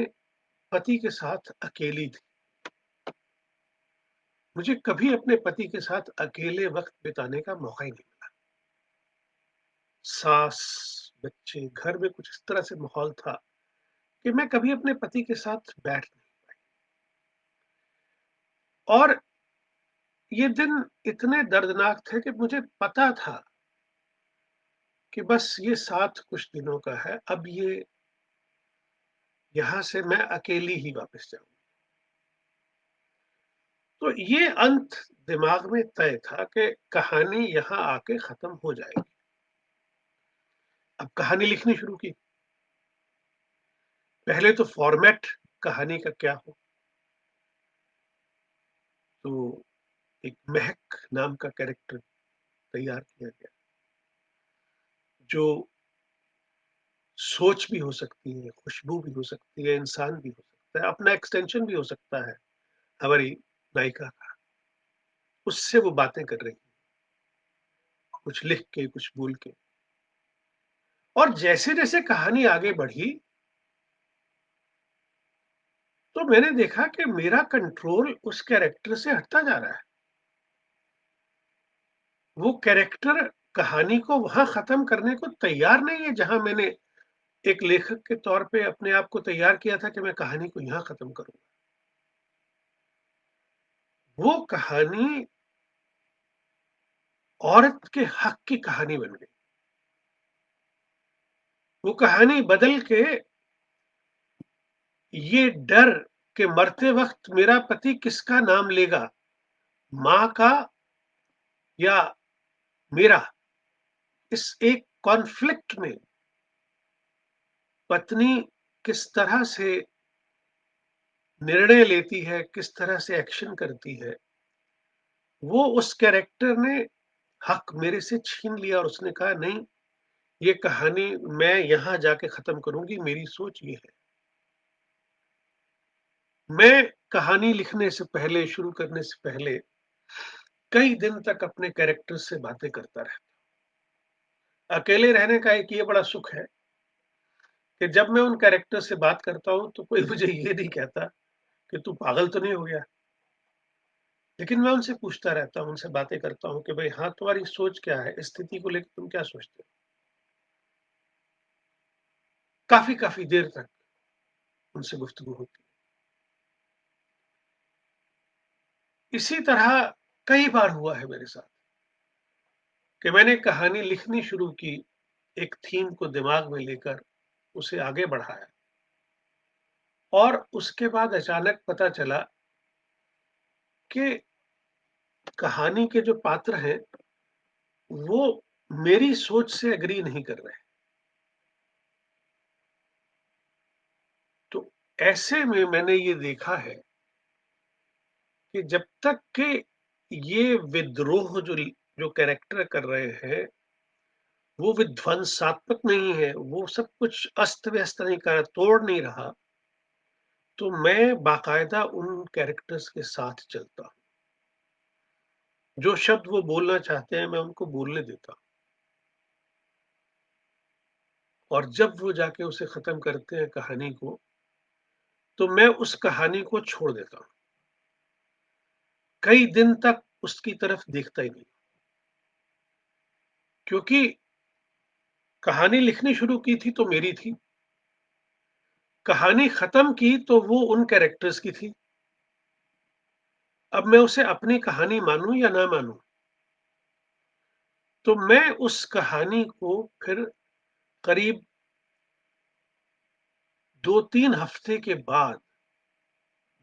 पति के साथ अकेली थी। मुझे कभी अपने पति के साथ अकेले वक़्त बिताने का मौका ही नहीं मिला। सास, बच्चे, घर में कुछ इस तरह से माहौल था कि मैं कभी अपने पति के साथ बैठ नहीं पाई। और ये दिन इतने दर्दनाक थे कि मुझे पता था कि बस ये साथ कुछ दिनों का है, अब ये यहाँ से मैं अकेली ही वापस जाऊँगी। तो ये अंत दिमाग में तय था कि कहानी यहाँ आके खत्म हो जाएगी। अब कहानी लिखनी शुरू की। पहले तो फॉर्मेट कहानी का क्या हो, तो एक महक नाम का कैरेक्टर तैयार किया गया, जो सोच भी हो सकती है, खुशबू भी हो सकती है, इंसान भी हो सकता है, अपना एक्सटेंशन भी हो सकता है हमारी नायिका का। उससे वो बातें कर रही, कुछ लिख के, कुछ बोल के। और जैसे-जैसे कहानी आगे बढ़ी, तो मैंने देखा कि मेरा कंट्रोल उस कैरेक्टर से हटता जा रहा है। वो कैरेक्टर कहानी को वहाँ ख़त्म करने को तैयार नहीं है, जहाँ मैंने एक लेखक के तौर पे अपने आप को तैयार किया था कि मैं कहानी को यहाँ ख़त्म करूँगा। वो कहानी औरत के हक की कहानी बन गई। वो कहानी बदल के ये डर कि मरते वक़्त मेरा पति किसका नाम लेगा, माँ का या मेरा, इस एक कॉन्फ्लिक्ट में पत्नी किस तरह से निर्णय लेती है, किस तरह से एक्शन करती है, वो उस कैरेक्टर ने हक मेरे से छीन लिया और उसने कहा नहीं, ये कहानी मैं यहाँ जाके ख़त्म करूँगी, मेरी सोच ये है। मैं कहानी लिखने से पहले, शुरू करने से पहले कई दिन तक अपने कैरेक्टर से बातें करता रहता। अकेले रहने का एक ये बड़ा सुख है कि जब मैं उन कैरेक्टर से बात करता हूँ, तो कोई मुझे ये नहीं कहता कि तू पागल तो नहीं हो गया? लेकिन मैं उनसे पूछता रहता हूँ, उनसे बातें करता हूँ कि भई हाँ, तुम्हारी सोच क्या है? इस स्थिति को लेके तुम क्या सोचते हो? काफ़ी देर तक उनसे गुफ्तगू होती है। इसी तरह कई बार हुआ है मेरे साथ कि मैंने कहानी लिखनी शुरू की, एक थीम को दिमाग में लेकर उसे आगे बढ़ाया और उसके बाद अचानक पता चला कि कहानी के जो पात्र हैं, वो मेरी सोच से एग्री नहीं कर रहे हैं। तो ऐसे में मैंने ये देखा है कि जब तक कि ये विद्रोह जो कैरेक्टर कर रहे हैं, वो विध्वंसात्मक नहीं है, वो सब कुछ अस्त-व्यस्त नहीं कर तोड़ नहीं रहा, तो मैं बाकायदा उन कैरेक्टर्स के साथ चलता हूँ। जो शब्द वो बोलना चाहते हैं, मैं उनको बोलने देता हूँ और जब वो जाके उसे ख़त्म करते हैं कहानी को, तो मैं उस कहानी को छोड़ देता हूँ। कई दिन तक उसकी तरफ देखता ही नहीं, क्योंकि कहानी लिखनी शुरू की थी तो मेरी थी, कहानी ख़त्म की तो वो उन कैरेक्टर्स की थी। अब मैं उसे अपनी कहानी मानूँ या ना मानूँ, तो मैं उस कहानी को फिर करीब 2-3 हफ्ते के बाद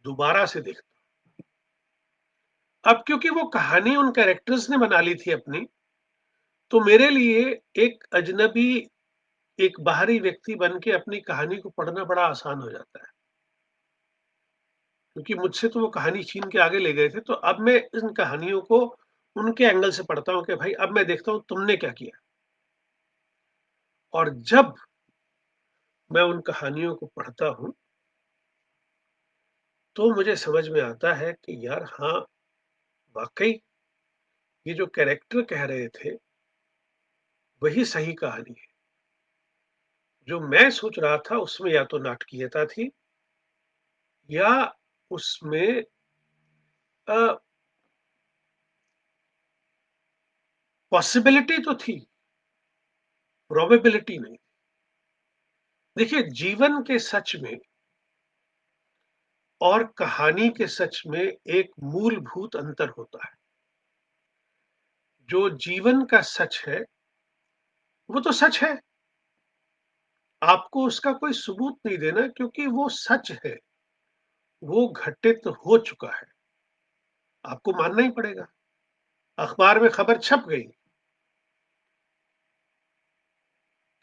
दोबारा से देखता हूँ। अब क्योंकि वो कहानी उन कैरेक्टर्स ने बना ली थी अपनी, तो मेरे लिए एक अजनबी, एक बाहरी व्यक्ति बन के अपनी कहानी को पढ़ना बड़ा आसान हो जाता है। क्योंकि मुझसे तो वो कहानी छीन के आगे ले गए थे, तो अब मैं इन कहानियों को उनके एंगल से पढ़ता हूँ कि भाई अब मैं देखता हूँ तुमने क्या किया। और जब मैं उन कहानियों को पढ़ता हूँ, तो मुझे समझ में आता है कि यार हाँ, वाक़ई ये जो कैरेक्टर कह रहे थे, वही सही कहानी है। जो मैं सोच रहा था उसमें या तो नाटकीयता थी या उसमें अ, पॉसिबिलिटी तो थी, प्रोबेबिलिटी नहीं। देखिए, जीवन के सच में और कहानी के सच में एक मूलभूत अंतर होता है। जो जीवन का सच है, वो तो सच है। आपको उसका कोई सबूत नहीं देना क्योंकि वो सच है, वो घटित हो चुका है। आपको मानना ही पड़ेगा। अखबार में खबर छप गई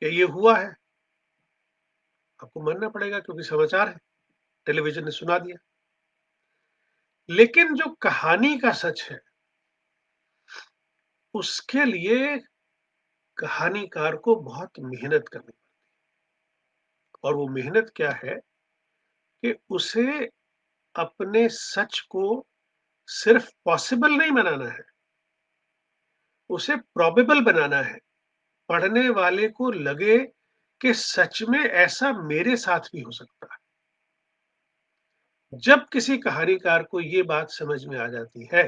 कि ये हुआ है, आपको मानना पड़ेगा क्योंकि समाचार है, टेलीविज़न ने सुना दिया। लेकिन जो कहानी का सच है, उसके लिए कहानीकार को बहुत मेहनत करनी, और वो मेहनत क्या है कि उसे अपने सच को सिर्फ़ पॉसिबल नहीं बनाना है, उसे प्रोबेबल बनाना है। पढ़ने वाले को लगे कि सच में ऐसा मेरे साथ भी हो सकता है। जब किसी कहानीकार को ये बात समझ में आ जाती है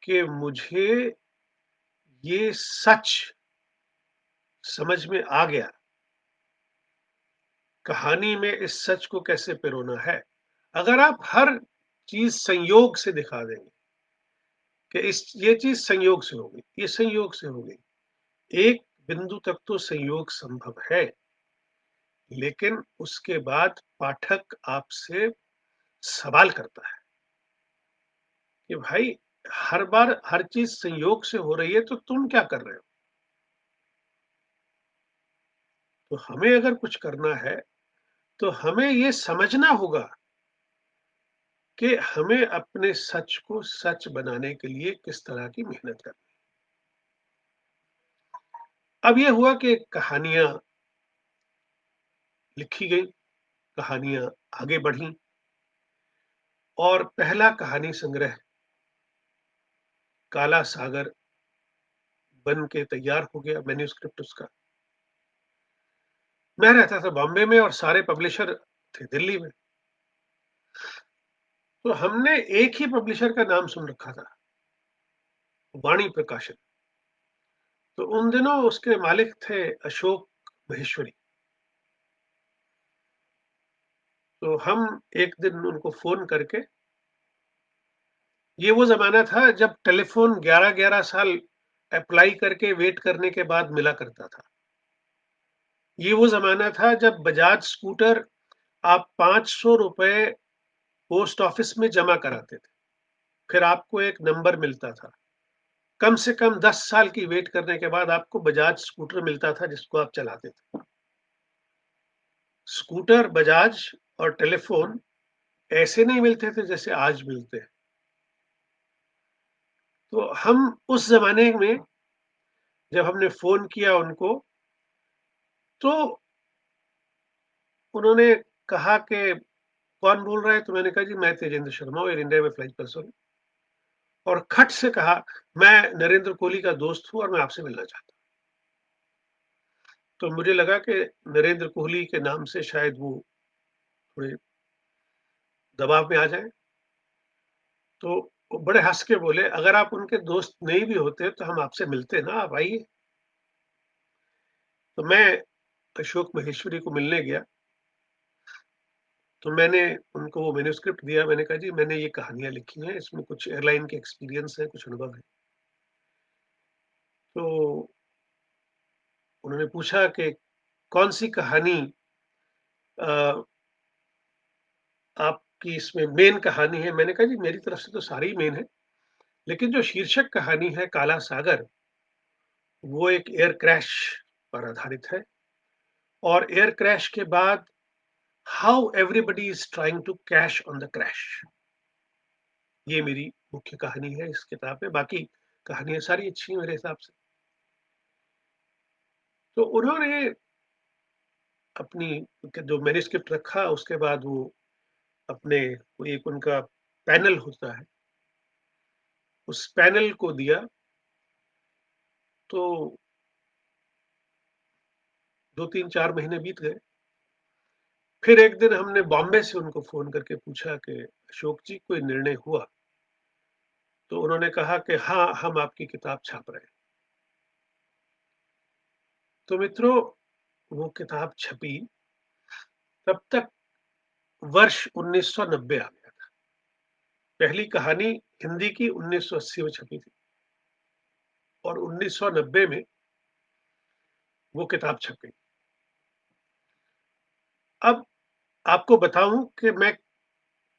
कि मुझे ये सच समझ में आ गया, कहानी में इस सच को कैसे पिरोना है। अगर आप हर चीज़ संयोग से दिखा देंगे कि इस ये चीज़ संयोग से हो गई, ये संयोग से हो गई। एक बिंदु तक तो संयोग संभव है, लेकिन उसके बाद पाठक आपसे सवाल करता है कि भाई हर बार हर चीज़ संयोग से हो रही है तो तुम क्या कर रहे हो? तो हमें अगर कुछ करना है, तो हमें ये समझना होगा कि हमें अपने सच को सच बनाने के लिए किस तरह की मेहनत करनी है। अब ये हुआ कि कहानियाँ लिखी गई, कहानियाँ आगे बढ़ीं और पहला कहानी संग्रह काला सागर बन के तैयार हो गया, मैन्युस्क्रिप्ट उसका। मैं रहता था बॉम्बे में और सारे पब्लिशर थे दिल्ली में। तो हमने एक ही पब्लिशर का नाम सुन रखा था, वाणी प्रकाशन। तो उन दिनों उसके मालिक थे अशोक महेश्वरी। तो हम एक दिन उनको फ़ोन करके, ये वो ज़माना था जब टेलीफ़ोन 11-11 साल अप्लाई करके वेट करने के बाद मिला करता था। ये वो ज़माना था जब बजाज स्कूटर आप ₹500 पोस्ट ऑफिस में जमा कराते थे, फिर आपको एक नंबर मिलता था। कम से कम 10 साल की वेट करने के बाद आपको बजाज स्कूटर मिलता था जिसको आप चलाते थे। स्कूटर, बजाज और टेलीफ़ोन ऐसे नहीं मिलते थे जैसे आज मिलते हैं। तो हम उस ज़माने में जब हमने फ़ोन किया उनको, तो उन्होंने कहा कि कौन बोल रहा है? तो मैंने कहा जी मैं तेजेंद्र शर्मा हूँ, एयर इंडिया में फ्लाइट पर्सन हूँ। और खट से कहा, मैं नरेंद्र कोहली का दोस्त हूँ और मैं आपसे मिलना चाहता हूँ। तो मुझे लगा कि नरेंद्र कोहली के नाम से शायद वो थोड़े दबाव में आ जाएँ। तो वो बड़े हँस के बोले, "अगर आप उनके दोस्त नहीं भी होते तो हम आपसे मिलते ना, आप आइए।" तो मैं अशोक महेश्वरी को मिलने गया, तो मैंने उनको वो मैन्युस्क्रिप्ट दिया। मैंने कहा, "जी मैंने ये कहानियाँ लिखी हैं, इसमें कुछ एयरलाइन के एक्सपीरियंस है, कुछ अनुभव है।" तो उन्होंने पूछा कि कौन-सी कहानी अ, आपकी इसमें मेन कहानी है? मैंने कहा, "जी मेरी तरफ से तो सारी ही मेन है, लेकिन जो शीर्षक कहानी है काला सागर, वो एक एयर क्रैश पर आधारित है और एयर क्रैश के बाद how everybody is trying to cash on the crash. ये मेरी मुख्य कहानी है इस किताब में, बाकी कहानियाँ सारी अच्छी हैं मेरे हिसाब से। तो उन्होंने अपनी जो मैन्युस्क्रिप्ट रखा, उसके बाद वो अपने वो एक उनका पैनल होता है, उस पैनल को दिया। तो 2, 3, 4 महीने बीत गए। फिर एक दिन हमने बॉम्बे से उनको फ़ोन करके पूछा कि अशोक जी कोई निर्णय हुआ? तो उन्होंने कहा कि हाँ, हम आपकी किताब छाप रहे हैं। तो मित्रों, वो किताब छपी, तब तक वर्ष 1990 आ गया था। पहली कहानी हिंदी की 1980 में छपी थी और 1990 में वो किताब छप गई। अब आपको बताऊँ कि मैं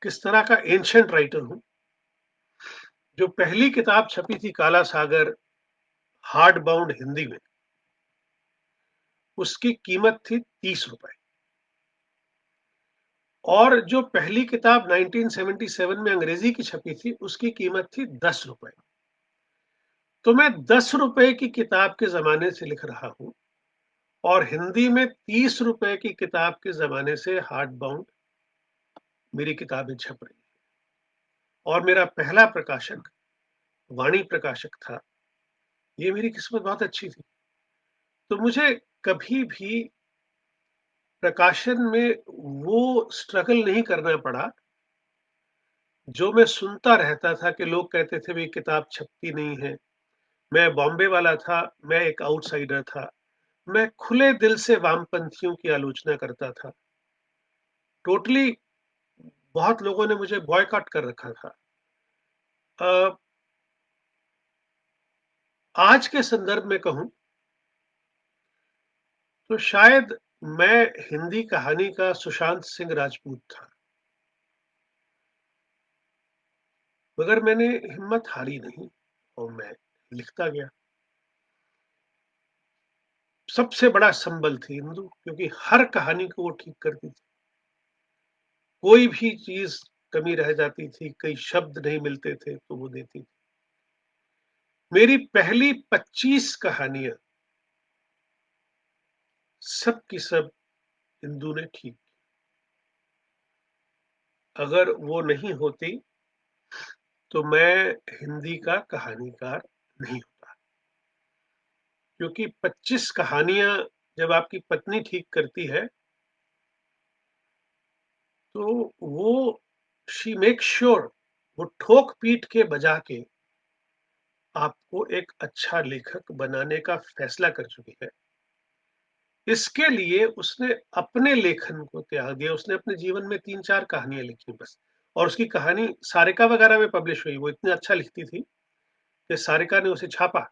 किस तरह का एंशिएंट राइटर हूँ। जो पहली किताब छपी थी काला सागर हार्ड बाउंड हिंदी में, उसकी कीमत थी ₹30। और जो पहली किताब 1977 में अंग्रेजी की छपी थी, उसकी कीमत थी ₹10। तो मैं ₹10 की किताब के ज़माने से लिख रहा हूँ और हिंदी में ₹30 की किताब के ज़माने से हार्ड बाउंड मेरी किताबें छप रही हैं। और मेरा पहला प्रकाशक वाणी प्रकाशक था। ये मेरी किस्मत बहुत अच्छी थी। तो मुझे कभी भी प्रकाशन में वो स्ट्रगल नहीं करना पड़ा, जो मैं सुनता रहता था कि लोग कहते थे भई किताब छपती नहीं है। मैं बॉम्बे वाला था, मैं एक आउटसाइडर था। मैं खुले दिल से वामपंथियों की आलोचना करता था। टोटली बहुत लोगों ने मुझे बॉयकॉट कर रखा था। अ, आज के संदर्भ में कहूँ तो शायद मैं हिंदी कहानी का सुशांत सिंह राजपूत था। मगर मैंने हिम्मत हारी नहीं और मैं लिखता गया। सबसे बड़ा संबल थी इंदु, क्योंकि हर कहानी को वो ठीक करती थी। कोई भी चीज़ कमी रह जाती थी, कई शब्द नहीं मिलते थे तो वो देती थी। मेरी पहली 25 कहानियाँ सब की सब इंदु ने ठीक। अगर वो नहीं होती तो मैं हिंदी का कहानीकार नहीं होता। क्योंकि 25 कहानियाँ जब आपकी पत्नी ठीक करती है, तो वो शी मेक श्योर वो ठोक-पीट के बजा के आपको एक अच्छा लेखक बनाने का फैसला कर चुकी है। इसके लिए उसने अपने लेखन को त्याग दिया, उसने अपने जीवन में 3-4 कहानियाँ लिखी बस और उसकी कहानी सारिका वगैरह में पब्लिश हुई, वो इतना अच्छा लिखती थी कि सारिका ने उसे छापा।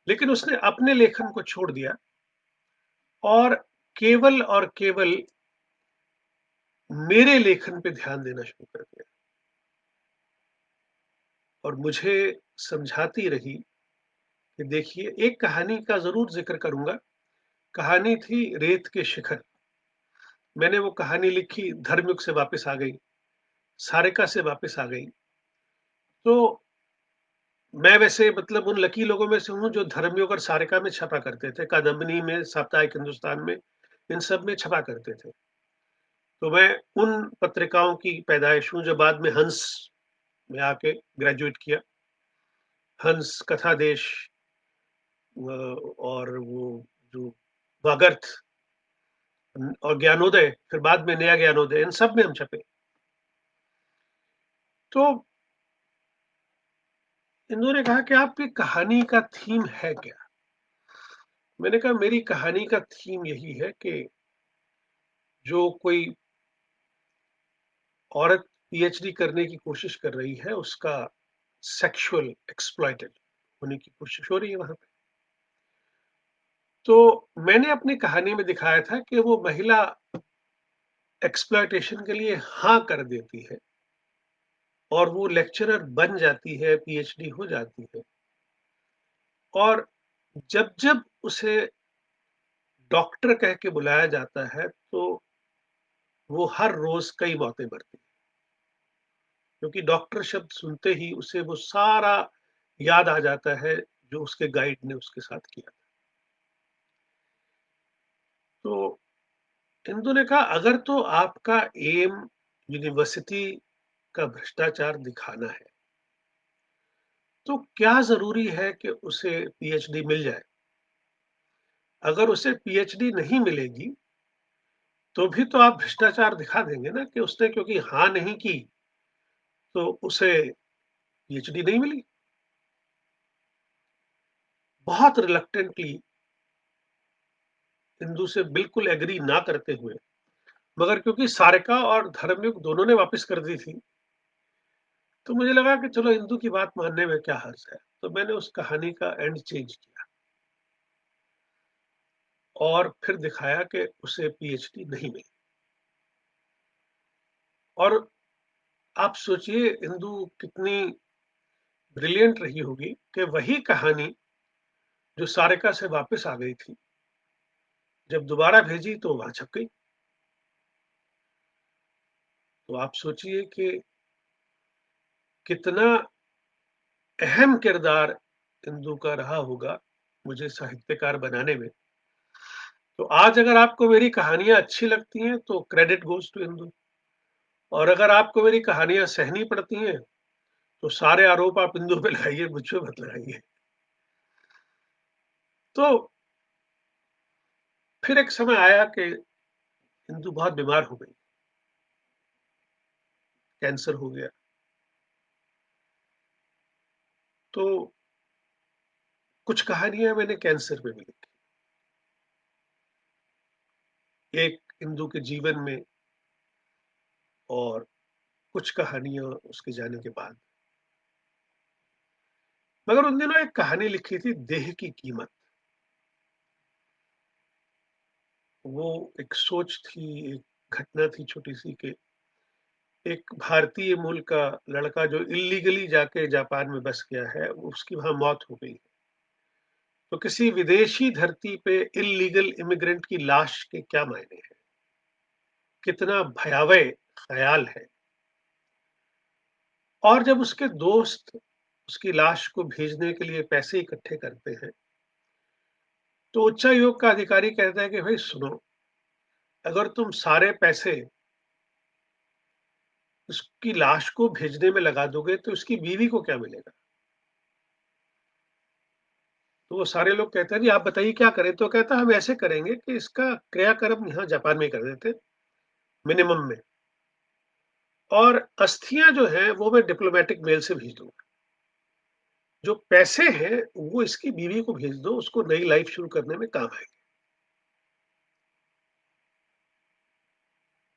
लेकिन उसने अपने लेखन को छोड़ दिया और केवल और केवल मेरे लेखन पे ध्यान देना शुरू कर दिया और मुझे समझाती रही कि देखिए एक कहानी का ज़रूर ज़िक्र करूँगा, कहानी थी रेत के शिखर। मैंने वो कहानी लिखी, धर्मयुग से वापस आ गई, सारिका से वापस आ गई। तो मैं वैसे मतलब उन लकी लोगों में से हूँ जो धर्मयुग और सारिका में छपा करते थे, कादम्बिनी में, साप्ताहिक हिंदुस्तान में, इन सब में छपा करते थे। तो मैं उन पत्रिकाओं की पैदाइश हूँ जो बाद में हंस में आके ग्रेजुएट किया। हंस, कथा देश और वो जो वागर्थ और ज्ञानोदय, फिर बाद में नया ज्ञानोदय, इन सब में हम छपे। तो इन्होंने कहा कि आपकी कहानी का थीम है क्या? मैंने कहा मेरी कहानी का थीम यही है कि जो कोई औरत पीएचडी करने की कोशिश कर रही है, उसका सेक्सुअल एक्सप्लॉइटेड होने की कोशिश हो रही है वहाँ पे। तो मैंने अपनी कहानी में दिखाया था कि वो महिला एक्सप्लॉइटेशन के लिए हाँ कर देती है और वो लेक्चरर बन जाती है, पीएचडी हो जाती है और जब-जब उसे डॉक्टर कह के बुलाया जाता है, तो वो हर रोज़ कई मौतें मरती है। क्योंकि डॉक्टर शब्द सुनते ही उसे वो सारा याद आ जाता है, जो उसके गाइड ने उसके साथ किया। तो इंदु ने कहा अगर तो आपका एम यूनिवर्सिटी का भ्रष्टाचार दिखाना है, तो क्या ज़रूरी है कि उसे पीएचडी मिल जाए? अगर उसे पीएचडी नहीं मिलेगी, तो भी तो आप भ्रष्टाचार दिखा देंगे ना कि उसने क्योंकि हाँ नहीं की, तो उसे पीएचडी नहीं मिली। बहुत रिलक्टेंटली इंदु से बिल्कुल एग्री ना करते हुए, मगर क्योंकि सारिका और धर्मयुग दोनों ने वापस कर दी थी, तो मुझे लगा कि चलो इंदु की बात मानने में क्या हर्ज है। तो मैंने उस कहानी का एंड चेंज किया और फिर दिखाया कि उसे पीएचडी नहीं मिली और आप सोचिए इंदु कितनी ब्रिलियंट रही होगी कि वही कहानी जो सारिका से वापस आ गई थी, जब दोबारा भेजी तो वहाँ छप गई। तो आप सोचिए कि कितना अहम किरदार इंदु का रहा होगा मुझे साहित्यकार बनाने में। तो आज अगर आपको मेरी कहानियाँ अच्छी लगती हैं तो क्रेडिट गोज़ टू इंदु और अगर आपको मेरी कहानियाँ सहनी पड़ती हैं, तो सारे आरोप आप इंदु पे लगाइए, मुझ पे मत लगाइए। तो फिर एक समय आया कि इंदु बहुत बीमार हो गई, कैंसर हो गया। तो कुछ कहानियाँ मैंने कैंसर पे भी लिखी। एक इंदु के जीवन में और कुछ कहानियाँ उसके जाने के बाद। मगर उन दिनों एक कहानी लिखी थी देह की कीमत। वो एक सोच थी, एक घटना थी छोटी-सी कि एक भारतीय मूल का लड़का जो इल्लीगली जाके जापान में बस गया है, उसकी वहाँ मौत हो गई। तो किसी विदेशी धरती पे इल्लीगल इमिग्रेंट की लाश के क्या मायने हैं? कितना भयावह ख़्याल है। और जब उसके दोस्त उसकी लाश को भेजने के लिए पैसे इकट्ठे करते हैं, तो उच्चायोग का अधिकारी कहता है कि भई सुनो, अगर तुम सारे पैसे उसकी लाश को भेजने में लगा दोगे, तो उसकी बीवी को क्या मिलेगा? तो वो सारे लोग कहते हैं, "जी आप बताइए क्या करें?" तो कहता है, "हम ऐसे करेंगे कि इसका क्रियाकर्म यहाँ जापान में ही कर देते हैं, मिनिमम में। और अस्थियाँ जो हैं वो मैं डिप्लोमैटिक मेल से भेज दूँगा। जो पैसे हैं वो इसकी बीवी को भेज दो, उसको नई लाइफ़ शुरू करने में काम आएँगे।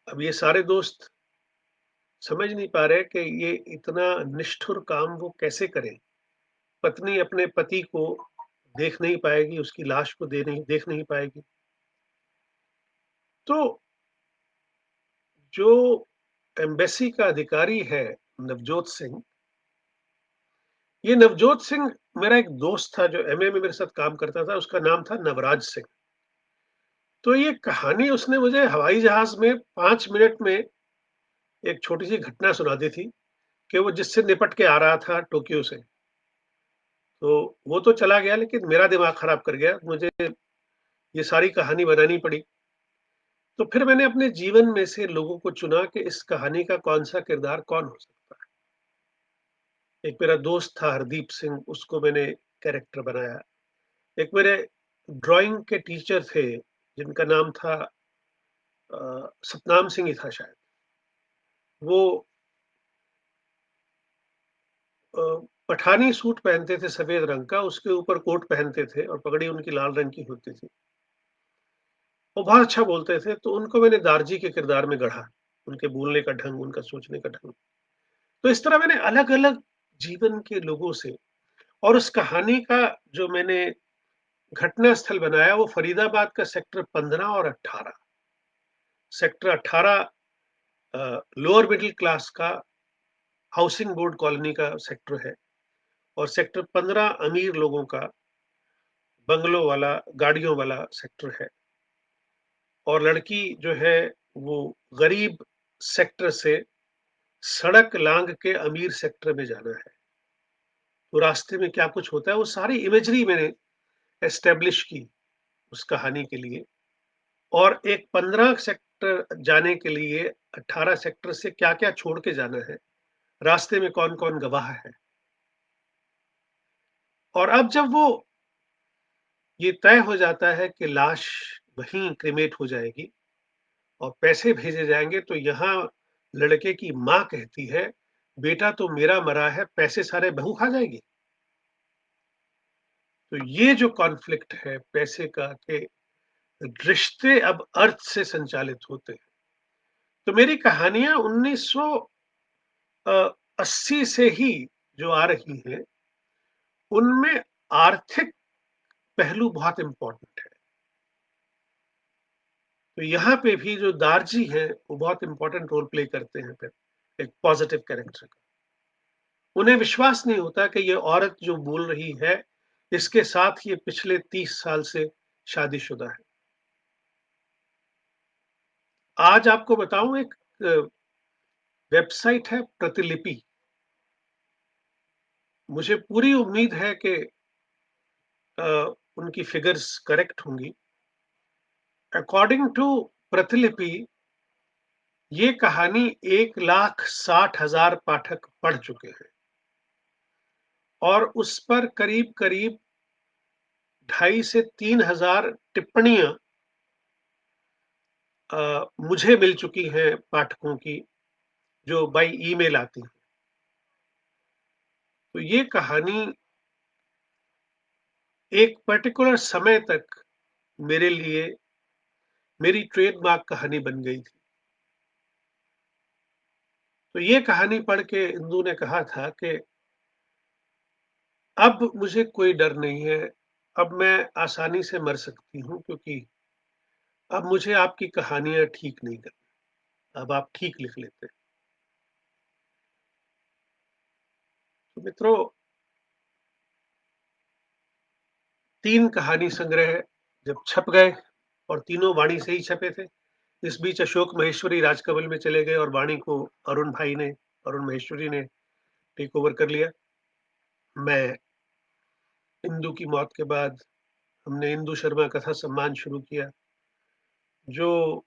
अब ये सारे दोस्त समझ नहीं पा रहे कि ये इतना निष्ठुर काम वो कैसे करें। पत्नी अपने पति को देख नहीं पाएगी, उसकी लाश को देख नहीं पाएगी। तो जो एम्बेसी का अधिकारी है नवजोत सिंह, ये नवजोत सिंह मेरा एक दोस्त था जो एमए में मेरे साथ काम करता था, उसका नाम था नवराज सिंह। तो ये कहानी उसने मुझे हवाई जहाज़ में 5 मिनट में एक छोटी-सी घटना सुना दी थी कि वो जिससे निपट के आ रहा था टोक्यो से। तो वो तो चला गया लेकिन मेरा दिमाग खराब कर गया, मुझे ये सारी कहानी बनानी पड़ी। तो फिर मैंने अपने जीवन में से लोगों को चुना कि इस कहानी का कौन-सा किरदार कौन हो सकता है। एक मेरा दोस्त था हरदीप सिंह, उसको मैंने कैरेक्टर बनाया। एक मेरे ड्राइंग के टीचर थे, जिनका नाम था सतनाम सिंह ही था शायद। वो अ, पठानी सूट पहनते थे सफ़ेद रंग का, उसके ऊपर कोट पहनते थे और पगड़ी उनकी लाल रंग की होती थी। वो बहुत अच्छा बोलते थे, तो उनको मैंने दारजी के किरदार में गढ़ा। उनके बोलने का ढंग, उनका सोचने का ढंग। तो इस तरह मैंने अलग-अलग जीवन के लोगों से और उस कहानी का जो मैंने घटना स्थल बनाया वो फरीदाबाद का सेक्टर 15 और 18। सेक्टर 18 लोअर मिडल क्लास का हाउसिंग बोर्ड कॉलोनी का सेक्टर है और सेक्टर 15 अमीर लोगों का बंगलों वाला, गाड़ियों वाला सेक्टर है। और लड़की जो है वो गरीब सेक्टर से सड़क लांघ के अमीर सेक्टर में जाना है। तो रास्ते में क्या कुछ होता है वो सारी इमेजरी मैंने एस्टेब्लिश की उस कहानी के लिए। और एक 15 सेक्टर जाने के लिए 18 सेक्टर से क्या-क्या छोड़ के जाना है, रास्ते में कौन-कौन गवाह है। और अब जब वो ये तय हो जाता है कि लाश वहीं क्रीमेट हो जाएगी और पैसे भेजे जाएँगे, तो यहाँ लड़के की माँ कहती है, "बेटा तो मेरा मरा है, पैसे सारे बहू खा जाएगी।" तो ये जो कॉन्फ्लिक्ट है पैसे का कि रिश्ते अब अर्थ से संचालित होते हैं। तो मेरी कहानियाँ 1980 से ही जो आ रही हैं, उनमें आर्थिक पहलू बहुत इम्पोर्टेंट है। तो यहाँ पे भी जो दारजी हैं, वो बहुत इम्पोर्टेंट रोल प्ले करते हैं फिर, एक पॉज़िटिव कैरेक्टर का। उन्हें विश्वास नहीं होता कि ये औरत जो बोल रही है, इसके साथ ये पिछले 30 साल से शादीशुदा है। आज आपको बताऊँ एक अ, वेबसाइट है प्रतिलिपि। मुझे पूरी उम्मीद है कि अ, उनकी फ़िगर्स करेक्ट होंगी। अकॉर्डिंग टू प्रतिलिपि ये कहानी 1,60,000 पाठक पढ़ चुके हैं और उस पर करीब-करीब 2,500 से 3,000 टिप्पणियाँ मुझे मिल चुकी हैं पाठकों की, जो बाय ईमेल आती हैं। तो ये कहानी एक पर्टिकुलर समय तक मेरे लिए मेरी ट्रेडमार्क कहानी बन गई थी। तो ये कहानी पढ़ के इंदु ने कहा था कि अब मुझे कोई डर नहीं है, अब मैं आसानी से मर सकती हूँ क्योंकि अब मुझे आपकी कहानियाँ ठीक नहीं करनी, अब आप ठीक लिख लेते हैं। तो मित्रों 3 कहानी संग्रह जब छप गए और तीनों वाणी से ही छपे थे। इस बीच अशोक महेश्वरी राजकमल में चले गए और वाणी को अरुण महेश्वरी ने टेक ओवर कर लिया। मैं इंदु की मौत के बाद हमने इंदु शर्मा कथा सम्मान शुरू किया, जो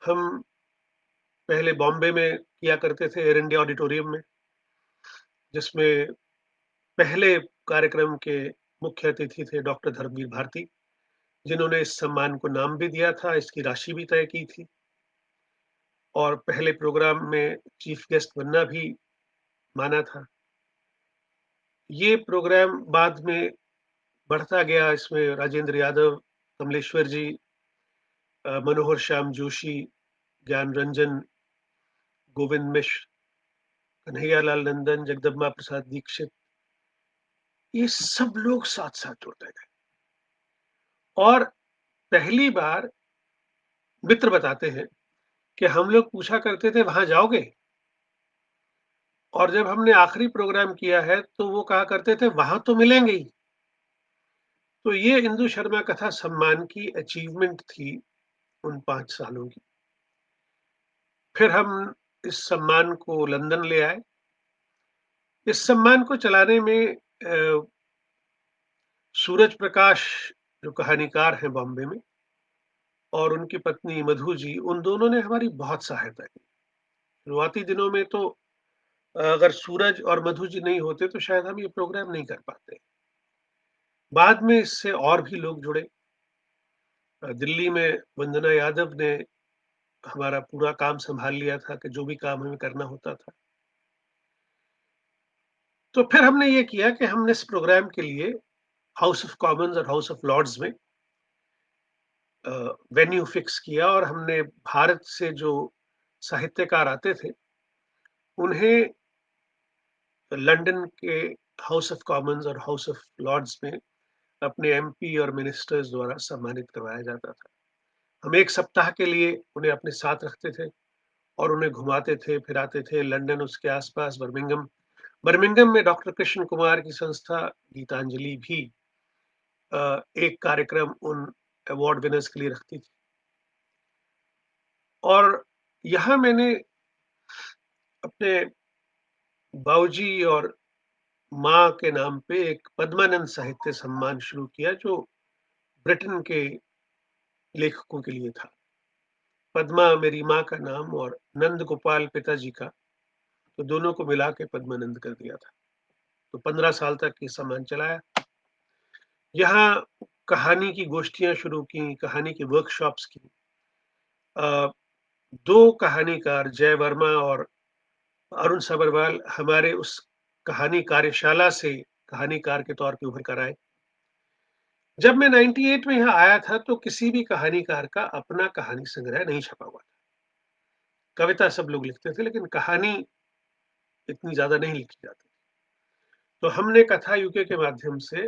हम पहले बॉम्बे में किया करते थे एयर इंडिया ऑडिटोरियम में, जिसमें पहले कार्यक्रम के मुख्य अतिथि थे डॉक्टर धर्मवीर भारती, जिन्होंने इस सम्मान को नाम भी दिया था, इसकी राशि भी तय की थी। और पहले प्रोग्राम में चीफ गेस्ट बनना भी माना था। ये प्रोग्राम बाद में बढ़ता गया, इसमें राजेंद्र यादव, कमलेश्वर जी, मनोहर श्याम जोशी, ज्ञान रंजन, गोविंद मिश्र, कन्हैयालाल नंदन, जगदम्बा प्रसाद दीक्षित, ये सब लोग साथ-साथ जुड़ते गए। और पहली बार मित्र बताते हैं कि हम लोग पूछा करते थे, "वहाँ जाओगे?" और जब हमने आखिरी प्रोग्राम किया है, तो वो कहा करते थे, "वहाँ तो मिलेंगे ही।" तो ये इंदु शर्मा कथा सम्मान की अचीवमेंट थी उन 5 सालों की। फिर हम इस सम्मान को लंदन ले आए। इस सम्मान को चलाने में सूरज प्रकाश जो कहानीकार हैं बॉम्बे में, और उनकी पत्नी मधु जी, उन दोनों ने हमारी बहुत सहायता की। शुरुआती दिनों में तो अगर सूरज और मधु जी नहीं होते तो शायद हम ये प्रोग्राम नहीं कर पाते। बाद में इससे और भी लोग जुड़े। दिल्ली में वंदना यादव ने हमारा पूरा काम सँभाल लिया था कि जो भी काम हमें करना होता था। तो फिर हमने ये किया कि हमने इस प्रोग्राम के लिए हाउस ऑफ कॉमन्स और हाउस ऑफ लॉर्ड्स में अ, वेन्यू फिक्स किया, और हमने भारत से जो साहित्यकार आते थे, उन्हें लंदन के हाउस ऑफ कॉमन्स और हाउस ऑफ लॉर्ड्स में अपने एमपी और मिनिस्टर्स द्वारा सम्मानित करवाया जाता था। हम 1 सप्ताह के लिए उन्हें अपने साथ रखते थे और उन्हें घुमाते थे, फिराते थे लंदन, उसके आस-पास बर्मिंघम। बर्मिंघम में डॉक्टर कृष्ण कुमार की संस्था गीतांजलि भी एक कार्यक्रम उन अवार्ड विनर्स के लिए रखती थी। और यहाँ मैंने अपने बाबूजी और माँ के नाम पे एक पद्मानंद साहित्य सम्मान शुरू किया, जो ब्रिटेन के लेखकों के लिए था। पद्मा मेरी माँ का नाम और नंद गोपाल पिताजी का, तो दोनों को मिला के पद्मानंद कर दिया था। तो 15 साल तक ये सम्मान चलाया। यहाँ कहानी की गोष्ठियाँ शुरू की, कहानी की वर्कशॉप्स की। अ, 2 कहानीकार जय वर्मा और अरुण सबरवाल हमारे उस कहानी कार्यशाला से कहानीकार के तौर पे उभर कर आए। जब मैं 98 में यहाँ आया था, तो किसी भी कहानीकार का अपना कहानी संग्रह नहीं छपा हुआ था। कविता सब लोग लिखते थे, लेकिन कहानी इतनी ज़्यादा नहीं लिखी जाती। तो हमने कथा यूके के माध्यम से,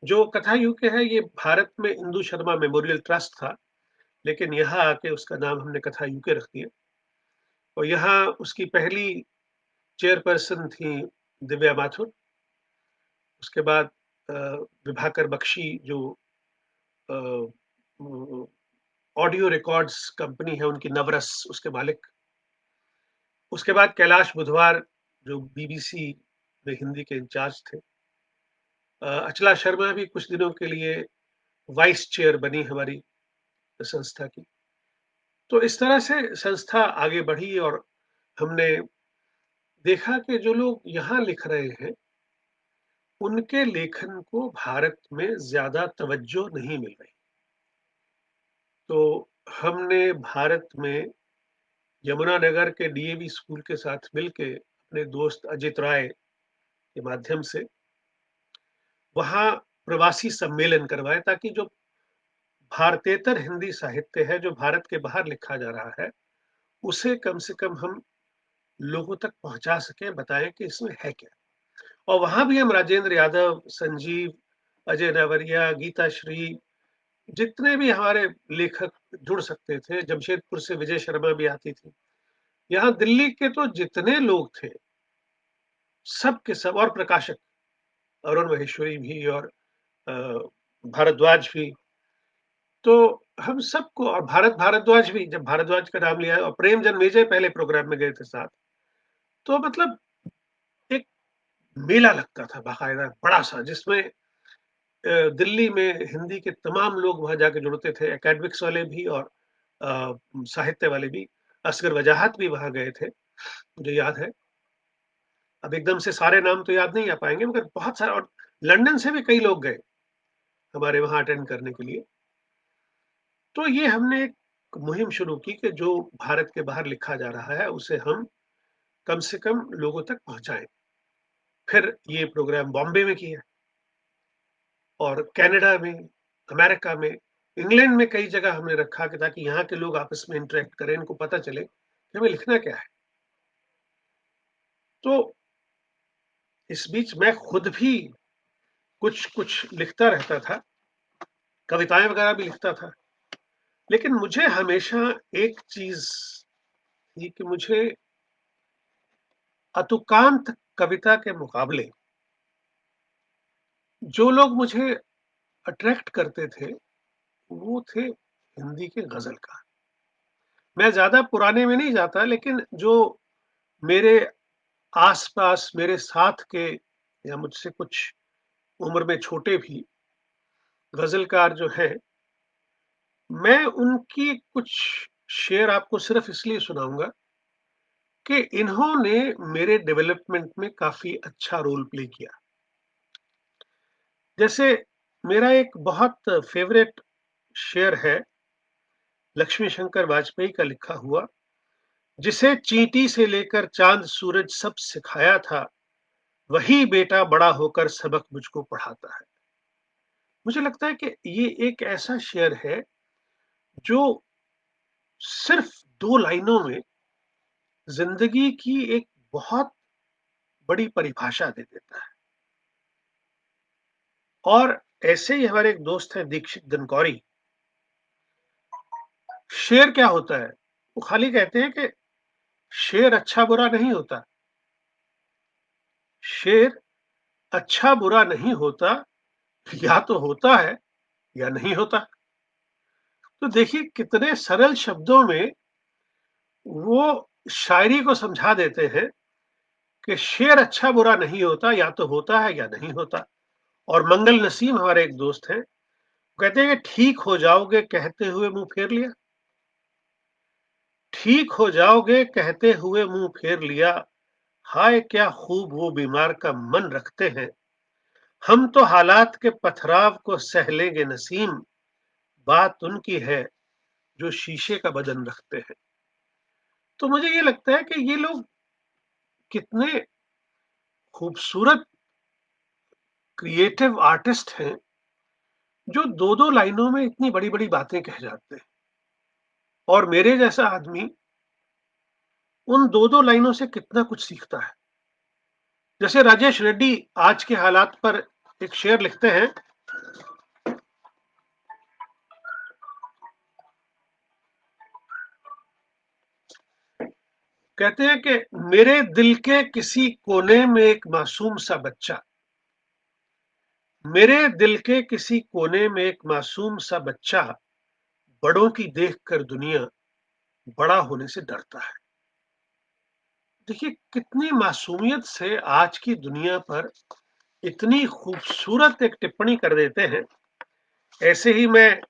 जो कथा यूके है ये भारत में इंदु शर्मा मेमोरियल ट्रस्ट था, लेकिन यहाँ आके उसका नाम हमने कथा यूके रख दिया। और यहाँ उसकी पहली चेयरपर्सन थी दिव्या माथुर। उसके बाद अ, विभाकर बख्शी जो अ, ऑडियो रिकॉर्ड्स कंपनी है उनकी, नवरस, उसके मालिक। उसके बाद कैलाश बुधवार जो बीबीसी में हिंदी के इंचार्ज थे। अचला शर्मा भी कुछ दिनों के लिए वाइस चेयर बनी हमारी संस्था की। तो इस तरह से संस्था आगे बढ़ी, और हमने देखा कि जो लोग यहाँ लिख रहे हैं, उनके लेखन को भारत में ज़्यादा तवज्जो नहीं मिल रही। तो हमने भारत में यमुनानगर के डीएवी स्कूल के साथ मिलके अपने दोस्त अजित राय के माध्यम से वहाँ प्रवासी सम्मेलन करवाए, ताकि जो भारतेतर हिंदी साहित्य है, जो भारत के बाहर लिखा जा रहा है, उसे कम से कम हम लोगों तक पहुँचा सकें, बताएँ कि इसमें है क्या? और वहाँ भी हम राजेंद्र यादव, संजीव, अजय नावरिया, गीता श्री, जितने भी हमारे लेखक जुड़ सकते थे, जमशेदपुर से विजय शर्मा भी आती थी। यहाँ दिल्ली के तो जितने लोग थे, सब के सब, और प्रकाशक अरुण माहेश्वरी भी, और अ, भारद्वाज भी। तो हम सबको, और भारद्वाज भी, जब भारद्वाज का नाम लिया, और प्रेम जन्मेजय पहले प्रोग्राम में गए थे साथ। तो मतलब एक मेला लगता था बाकायदा बड़ा-सा, जिसमें दिल्ली में हिंदी के तमाम लोग वहाँ जाके जुड़ते थे, एकेडमिक्स वाले भी और साहित्य वाले भी। असगर वजाहत भी वहाँ गए थे, मुझे याद है। अब एकदम से सारे नाम तो याद नहीं आ पाएँगे, मगर बहुत सारे, और लंदन से भी कई लोग गए हमारे वहाँ अटेंड करने के लिए। तो ये हमने मुहिम शुरू की कि जो भारत के बाहर लिखा जा रहा है, उसे हम कम से कम लोगों तक पहुँचाएँ। फिर ये प्रोग्राम बॉम्बे में किया और कनाडा में, अमेरिका में, इंग्लैंड में कई जगह हमने रखा कि ताकि यहाँ के लोग आपस में इंटरैक्ट करें, इनको पता चले कि हमें लिखना क्या है। तो इस बीच मैं खुद भी कुछ-कुछ लिखता रहता था, कविताएँ वगैरह भी लिखता था। लेकिन मुझे हमेशा एक चीज़ थी कि मुझे अतुकांत कविता के मुकाबले जो लोग मुझे अट्रैक्ट करते थे, वो थे हिंदी के गज़लकार। मैं ज़्यादा पुराने में नहीं जाता, लेकिन जो मेरे आस-पास मेरे साथ के या मुझसे कुछ उम्र में छोटे भी गज़लकार जो हैं, मैं उनकी कुछ शेर आपको सिर्फ़ इसलिए सुनाऊँगा कि इन्होंने मेरे डेवलपमेंट में काफ़ी अच्छा रोल प्ले किया। जैसे मेरा एक बहुत फ़ेवरेट शेर है, लक्ष्मी शंकर वाजपेयी का लिखा हुआ, जिसे चींटी से लेकर चाँद सूरज सब सिखाया था, वही बेटा बड़ा होकर सबक मुझको पढ़ाता है। मुझे लगता है कि ये एक ऐसा शेर है, जो सिर्फ़ 2 लाइनों में ज़िंदगी की एक बहुत बड़ी परिभाषा दे देता है। और ऐसे ही हमारे एक दोस्त हैं दीक्षित दनकौरी, शेर क्या होता है? वो खाली कहते हैं कि शेर अच्छा-बुरा नहीं होता, शेर अच्छा-बुरा नहीं होता, या तो होता है या नहीं होता। तो देखिए कितने सरल शब्दों में वो शायरी को समझा देते हैं कि शेर अच्छा-बुरा नहीं होता, या तो होता है या नहीं होता। और मंगल नसीम हमारे एक दोस्त हैं, कहते हैं कि ठीक हो जाओगे कहते हुए मुँह फेर लिया, ठीक हो जाओगे कहते हुए मुँह फेर लिया, हाय क्या खूब वो बीमार का मन रखते हैं, हम तो हालात के पथराव को सह लेंगे नसीम, बात उनकी है जो शीशे का बदन रखते हैं। तो मुझे ये लगता है कि ये लोग कितने खूबसूरत क्रिएटिव आर्टिस्ट हैं, जो 2-2 लाइनों में इतनी बड़ी-बड़ी बातें कह जाते हैं। और मेरे जैसा आदमी उन 2-2 लाइनों से कितना कुछ सीखता है। जैसे राजेश रेड्डी आज के हालात पर एक शेर लिखते हैं, कहते हैं कि मेरे दिल के किसी कोने में एक मासूम सा बच्चा, मेरे दिल के किसी कोने में एक मासूम सा बच्चा, बड़ों की देखकर दुनिया बड़ा होने से डरता है। देखिए कितनी मासूमियत से आज की दुनिया पर इतनी खूबसूरत एक टिप्पणी कर देते हैं। ऐसे ही मैं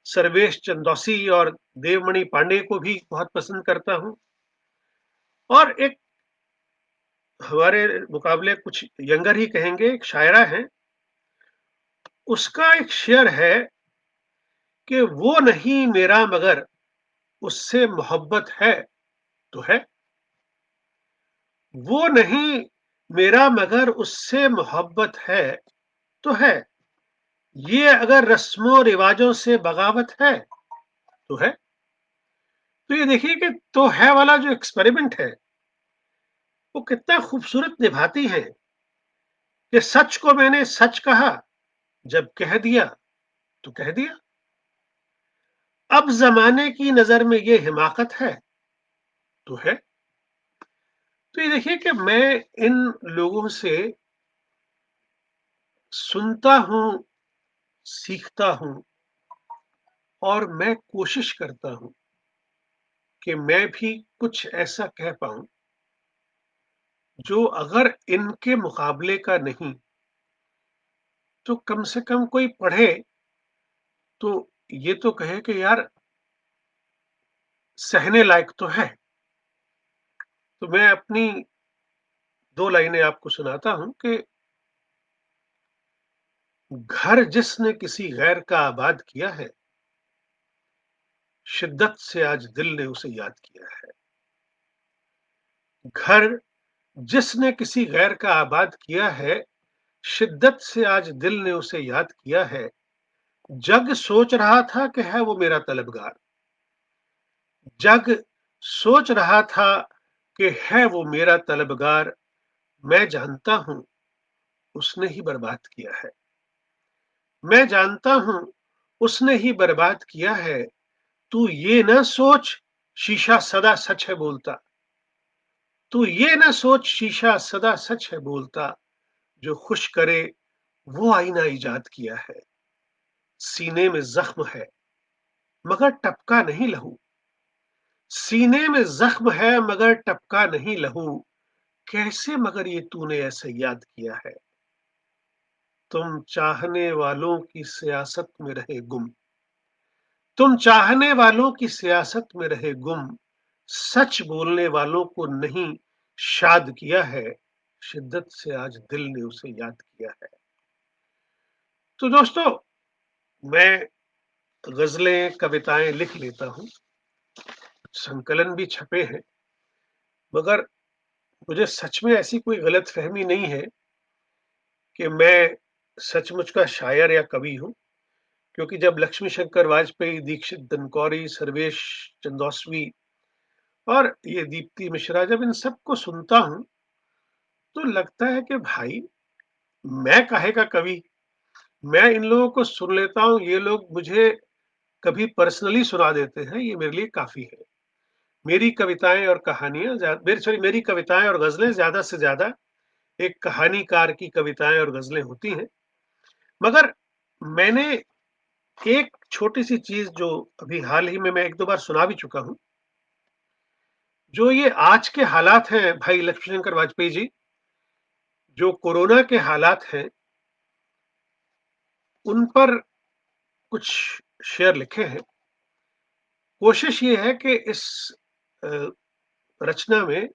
सर्वेश चंदौसी और देवमणि पांडे को भी बहुत पसंद करता हूँ। और एक हमारे मुकाबले कुछ यंगर ही कहेंगे, एक शायरा है, उसका एक शेर है कि वो नहीं मेरा मगर उससे मोहब्बत है तो है, वो नहीं मेरा मगर उससे मोहब्बत है तो है, ये अगर रस्मों रिवाजों से बगावत है तो है। तो ये देखिए कि तो है वाला जो एक्सपेरिमेंट है, वो कितना खूबसूरत निभाती है कि सच को मैंने सच कहा, जब कह दिया तो कह दिया, अब जमाने की नजर में ये हिमाकत है तो है। तो ये देखिए कि मैं इन लोगों से सुनता हूं, सीखता हूं, और मैं कोशिश करता हूं कि मैं भी कुछ ऐसा कह पाऊं जो अगर इनके मुकाबले का नहीं, तो कम से कम कोई पढ़े तो ये तो कहे कि यार सहने लायक तो है। तो मैं अपनी 2 लाइनें आपको सुनाता हूं कि घर जिसने किसी गैर का आबाद किया है, शिद्दत से आज दिल ने उसे याद किया है। घर जिसने किसी गैर का आबाद किया है, शिद्दत से आज दिल ने उसे याद किया है। जग सोच रहा था कि है वो मेरा तलबगार। जग सोच रहा था कि है वो मेरा तलबगार। मैं जानता हूं उसने ही बर्बाद किया है। मैं जानता हूं उसने ही बर्बाद किया है। तू ये ना सोच शीशा सदा सच है बोलता। तू ये ना सोच शीशा सदा सच है बोलता। जो खुश करे वो आईना इजाद किया है। सीने में जख्म है मगर टपका नहीं लहू। सीने में जख्म है मगर टपका नहीं लहू। कैसे मगर ये तूने ऐसे याद किया है। तुम चाहने वालों की सियासत में रहे गुम। तुम चाहने वालों की सियासत में रहे गुम। सच बोलने वालों को नहीं शाद किया है। शिद्दत से आज दिल ने उसे याद किया है। तो दोस्तों, मैं गजलें कविताएं लिख लेता हूं, संकलन भी छपे हैं, मगर मुझे सच में ऐसी कोई गलतफहमी नहीं है कि मैं सचमुच का शायर या कवि हूं। क्योंकि जब लक्ष्मी शंकर वाजपेयी, दीक्षित दनकौरी, सर्वेश चंदौसवी और ये दीप्ति मिश्रा, जब इन सबको सुनता हूं तो लगता है कि भाई, मैं काहे का कवि। मैं इन लोगों को सुन लेता हूं, ये लोग मुझे कभी पर्सनली सुना देते हैं, ये मेरे लिए काफी है। मेरी कविताएं और कहानियां मेरी कविताएं और गजलें ज्यादा से ज्यादा एक कहानीकार की कविताएं और गजलें होती हैं। मगर मैंने एक छोटी सी चीज जो अभी हाल ही में मैं एक दो बार सुना भी चुका हूं, जो ये आज के हालात हैं भाई लक्ष्मी शंकर वाजपेयी जी, जो कोरोना के हालात हैं, उन पर कुछ शेर लिखे हैं। कोशिश ये है कि इस अ, रचना में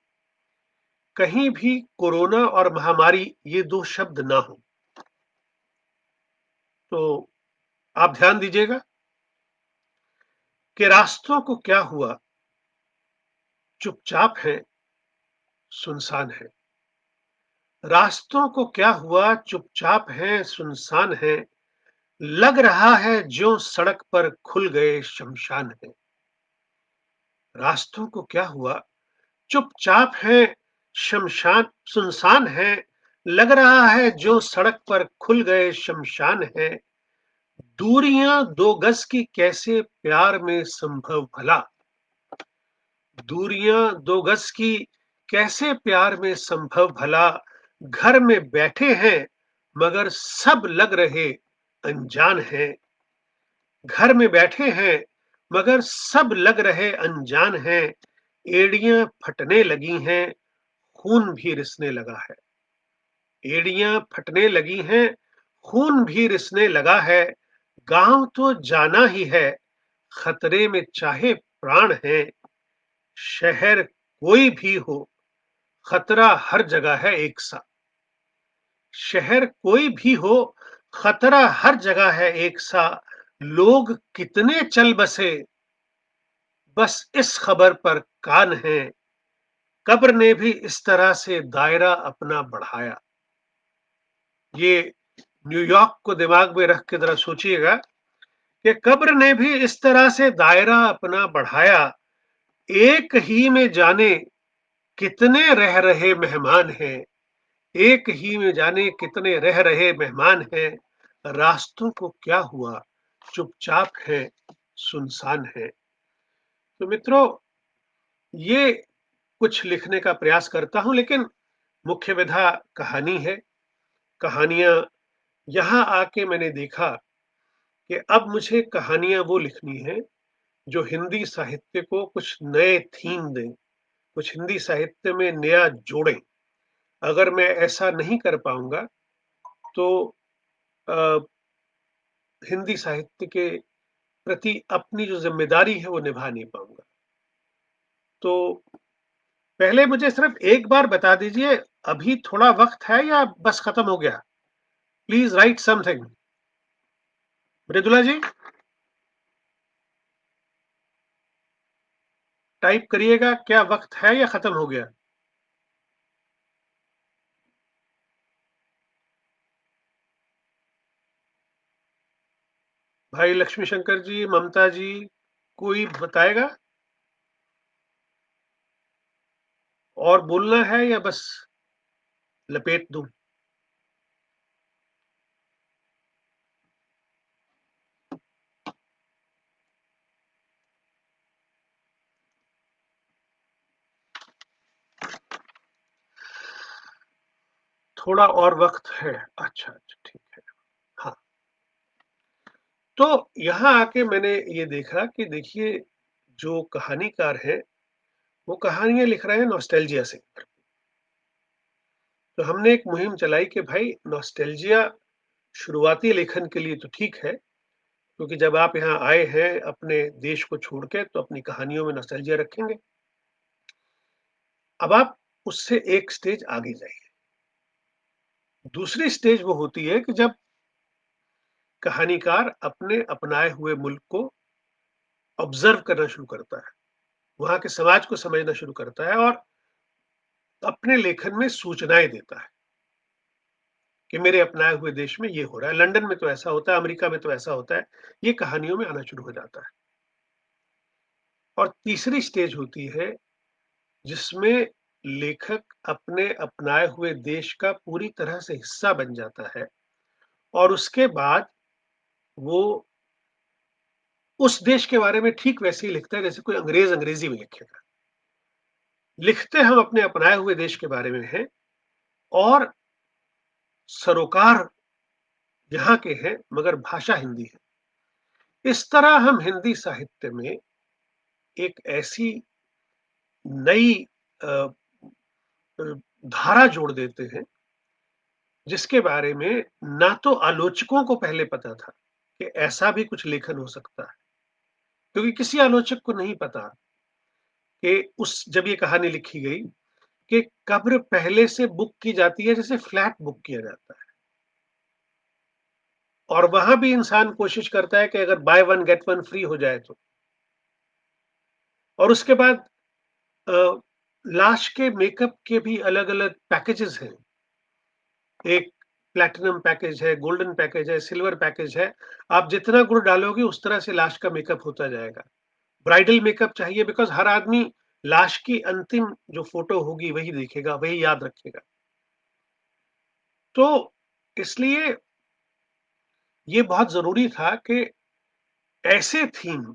कहीं भी कोरोना और महामारी ये दो शब्द ना हो। तो आप ध्यान दीजिएगा कि रास्तों को क्या हुआ, चुपचाप है, सुनसान है। रास्तों को क्या हुआ, चुपचाप है, सुनसान है। लग रहा है ज्यों सड़क पर खुल गए शमशान है। रास्तों को क्या हुआ, चुपचाप है, शमशान सुनसान है। लग रहा है जो सड़क पर खुल गए शमशान है। दूरियां दो गज की कैसे प्यार में संभव भला। दूरियां दो गज की कैसे प्यार में संभव भला। घर में बैठे हैं मगर सब लग रहे अनजान हैं। घर में बैठे हैं मगर सब लग रहे अनजान हैं। एड़ियां फटने लगी हैं, खून भी रिसने लगा है। एड़ियां फटने लगी हैं, खून भी रिसने लगा है। गांव तो जाना ही है, खतरे में चाहे प्राण है। शहर कोई भी हो, खतरा हर जगह है एक सा। शहर कोई भी हो, खतरा हर जगह है एक सा। लोग कितने चल बसे, बस इस खबर पर कान है। कब्र ने भी इस तरह से दायरा अपना बढ़ाया। ये न्यूयॉर्क को दिमाग में रख के जरा सोचिएगा कि कब्र ने भी इस तरह से दायरा अपना बढ़ाया। एक ही में जाने कितने रह रहे मेहमान हैं। एक ही में जाने कितने रह रहे मेहमान हैं। रास्तों को क्या हुआ, चुपचाप है, सुनसान है। तो मित्रों, ये कुछ लिखने का प्रयास करता हूं, लेकिन मुख्य विधा कहानी है। कहानियां यहां आके मैंने देखा कि अब मुझे कहानियां वो लिखनी है जो हिंदी साहित्य को कुछ नए थीम दें, कुछ हिंदी साहित्य में नया जोड़ें। अगर मैं ऐसा नहीं कर पाऊंगा तो अ, हिंदी साहित्य के प्रति अपनी जो जिम्मेदारी है वो निभा नहीं पाऊंगा। तो पहले मुझे सिर्फ एक बार बता दीजिए, अभी थोड़ा वक्त है या बस खत्म हो गया। Please write something. Mridula ji. Type करिएगा, क्या वक़्त है या खत्म हो गया? भाई लक्ष्मी शंकर जी, ममता जी, कोई बताएगा? और बोलना है या बस लपेट दूँ? थोड़ा और वक़्त है। अच्छा, अच्छा, ठीक है। हाँ, तो यहाँ आके मैंने ये देखा कि देखिए, जो कहानीकार हैं, वो कहानियाँ लिख रहे हैं नॉस्टैल्जिया से। तो हमने एक मुहिम चलाई कि भाई नॉस्टैल्जिया शुरुआती लेखन के लिए तो ठीक है, क्योंकि जब आप यहाँ आए हैं अपने देश को छोड़ के, तो अपनी कहानियों में नॉस्टैल्जिया रखेंगे। अब आप उससे एक स्टेज आगे जाइए। दूसरी स्टेज वो होती है कि जब कहानीकार अपने अपनाए हुए मुल्क को ऑब्ज़र्व करना शुरू करता है, वहाँ के समाज को समझना शुरू करता है और अपने लेखन में सूचनाएँ देता है कि मेरे अपनाए हुए देश में ये हो रहा है, लंदन में तो ऐसा होता है, अमेरिका में तो ऐसा होता है। ये कहानियों में आना शुरू हो जाता है। और तीसरी स्टेज होती है जिसमें लेखक अपने अपनाए हुए देश का पूरी तरह से हिस्सा बन जाता है और उसके बाद वो उस देश के बारे में ठीक वैसे ही लिखता है जैसे कोई अंग्रेज़ अंग्रेज़ी में लिखेगा। लिखते हम अपने अपनाए हुए देश के बारे में हैं और सरोकार यहाँ के हैं मगर भाषा हिंदी है। इस तरह हम हिंदी साहित्य में एक ऐसी नई अ अ, धारा जोड़ देते हैं जिसके बारे में ना तो आलोचकों को पहले पता था कि ऐसा भी कुछ लेखन हो सकता है। क्योंकि किसी आलोचक को नहीं पता कि उस जब ये कहानी लिखी गई कि कब्र पहले से बुक की जाती है जैसे फ्लैट बुक किया जाता है। और वहाँ भी इंसान कोशिश करता है कि अगर by one get one free हो जाए तो। और उसके बाद अ, लाश के मेकअप के भी अलग-अलग पैकेजेज़ हैं। एक प्लैटिनम पैकेज है, गोल्डन पैकेज है, सिल्वर पैकेज है। आप जितना गुड़ डालोगे उस तरह से लाश का मेकअप होता जाएगा। ब्राइडल मेकअप चाहिए बिकॉज़ हर आदमी लाश की अंतिम जो फ़ोटो होगी वही देखेगा, वही याद रखेगा। तो इसलिए ये बहुत ज़रूरी था कि ऐसे थीम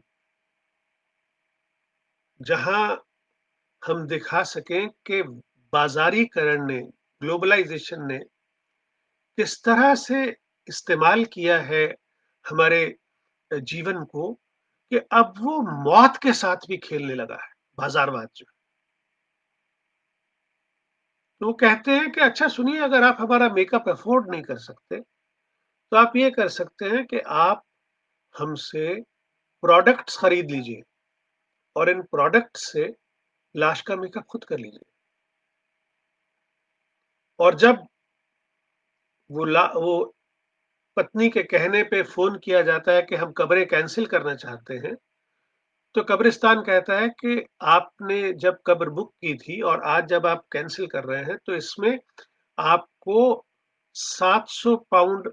जहाँ हम दिखा सकें कि बाज़ारीकरण ने, ग्लोबलाइज़ेशन ने किस तरह से इस्तेमाल किया है हमारे जीवन को कि अब वो मौत के साथ भी खेलने लगा है, बाज़ारवाद जो। तो वो कहते हैं कि अच्छा सुनिए, अगर आप हमारा मेकअप अफ़ोर्ड नहीं कर सकते, तो आप ये कर सकते हैं कि आप हमसे प्रोडक्ट्स खरीद लीजिए और इन प्रोडक्ट्स से लाश का मेकअप खुद कर लीजिए। और जब वो पत्नी के कहने पे फ़ोन किया जाता है कि हम कब्रें कैंसल करना चाहते हैं, तो कब्रिस्तान कहता है कि आपने जब कब्र बुक की थी और आज जब आप कैंसल कर रहे हैं, तो इसमें आपको 700 पाउंड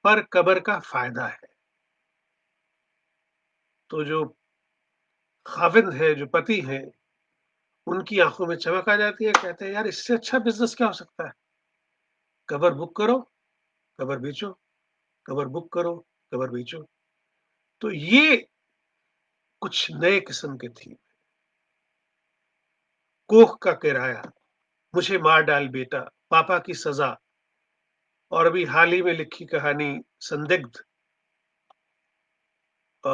पर कब्र का फ़ायदा है। तो जो ख़ाविंद है, जो पति हैं, उनकी आँखों में चमक आ जाती है, कहते हैं यार इससे अच्छा बिज़नेस क्या हो सकता है? कब्र बुक करो, कब्र बेचो, कब्र बुक करो, कब्र बेचो। तो ये कुछ नए किस्म के थी। कोख का किराया, मुझे मार डाल बेटा, पापा की सज़ा और अभी हाल ही में लिखी कहानी संदिग्ध, अ,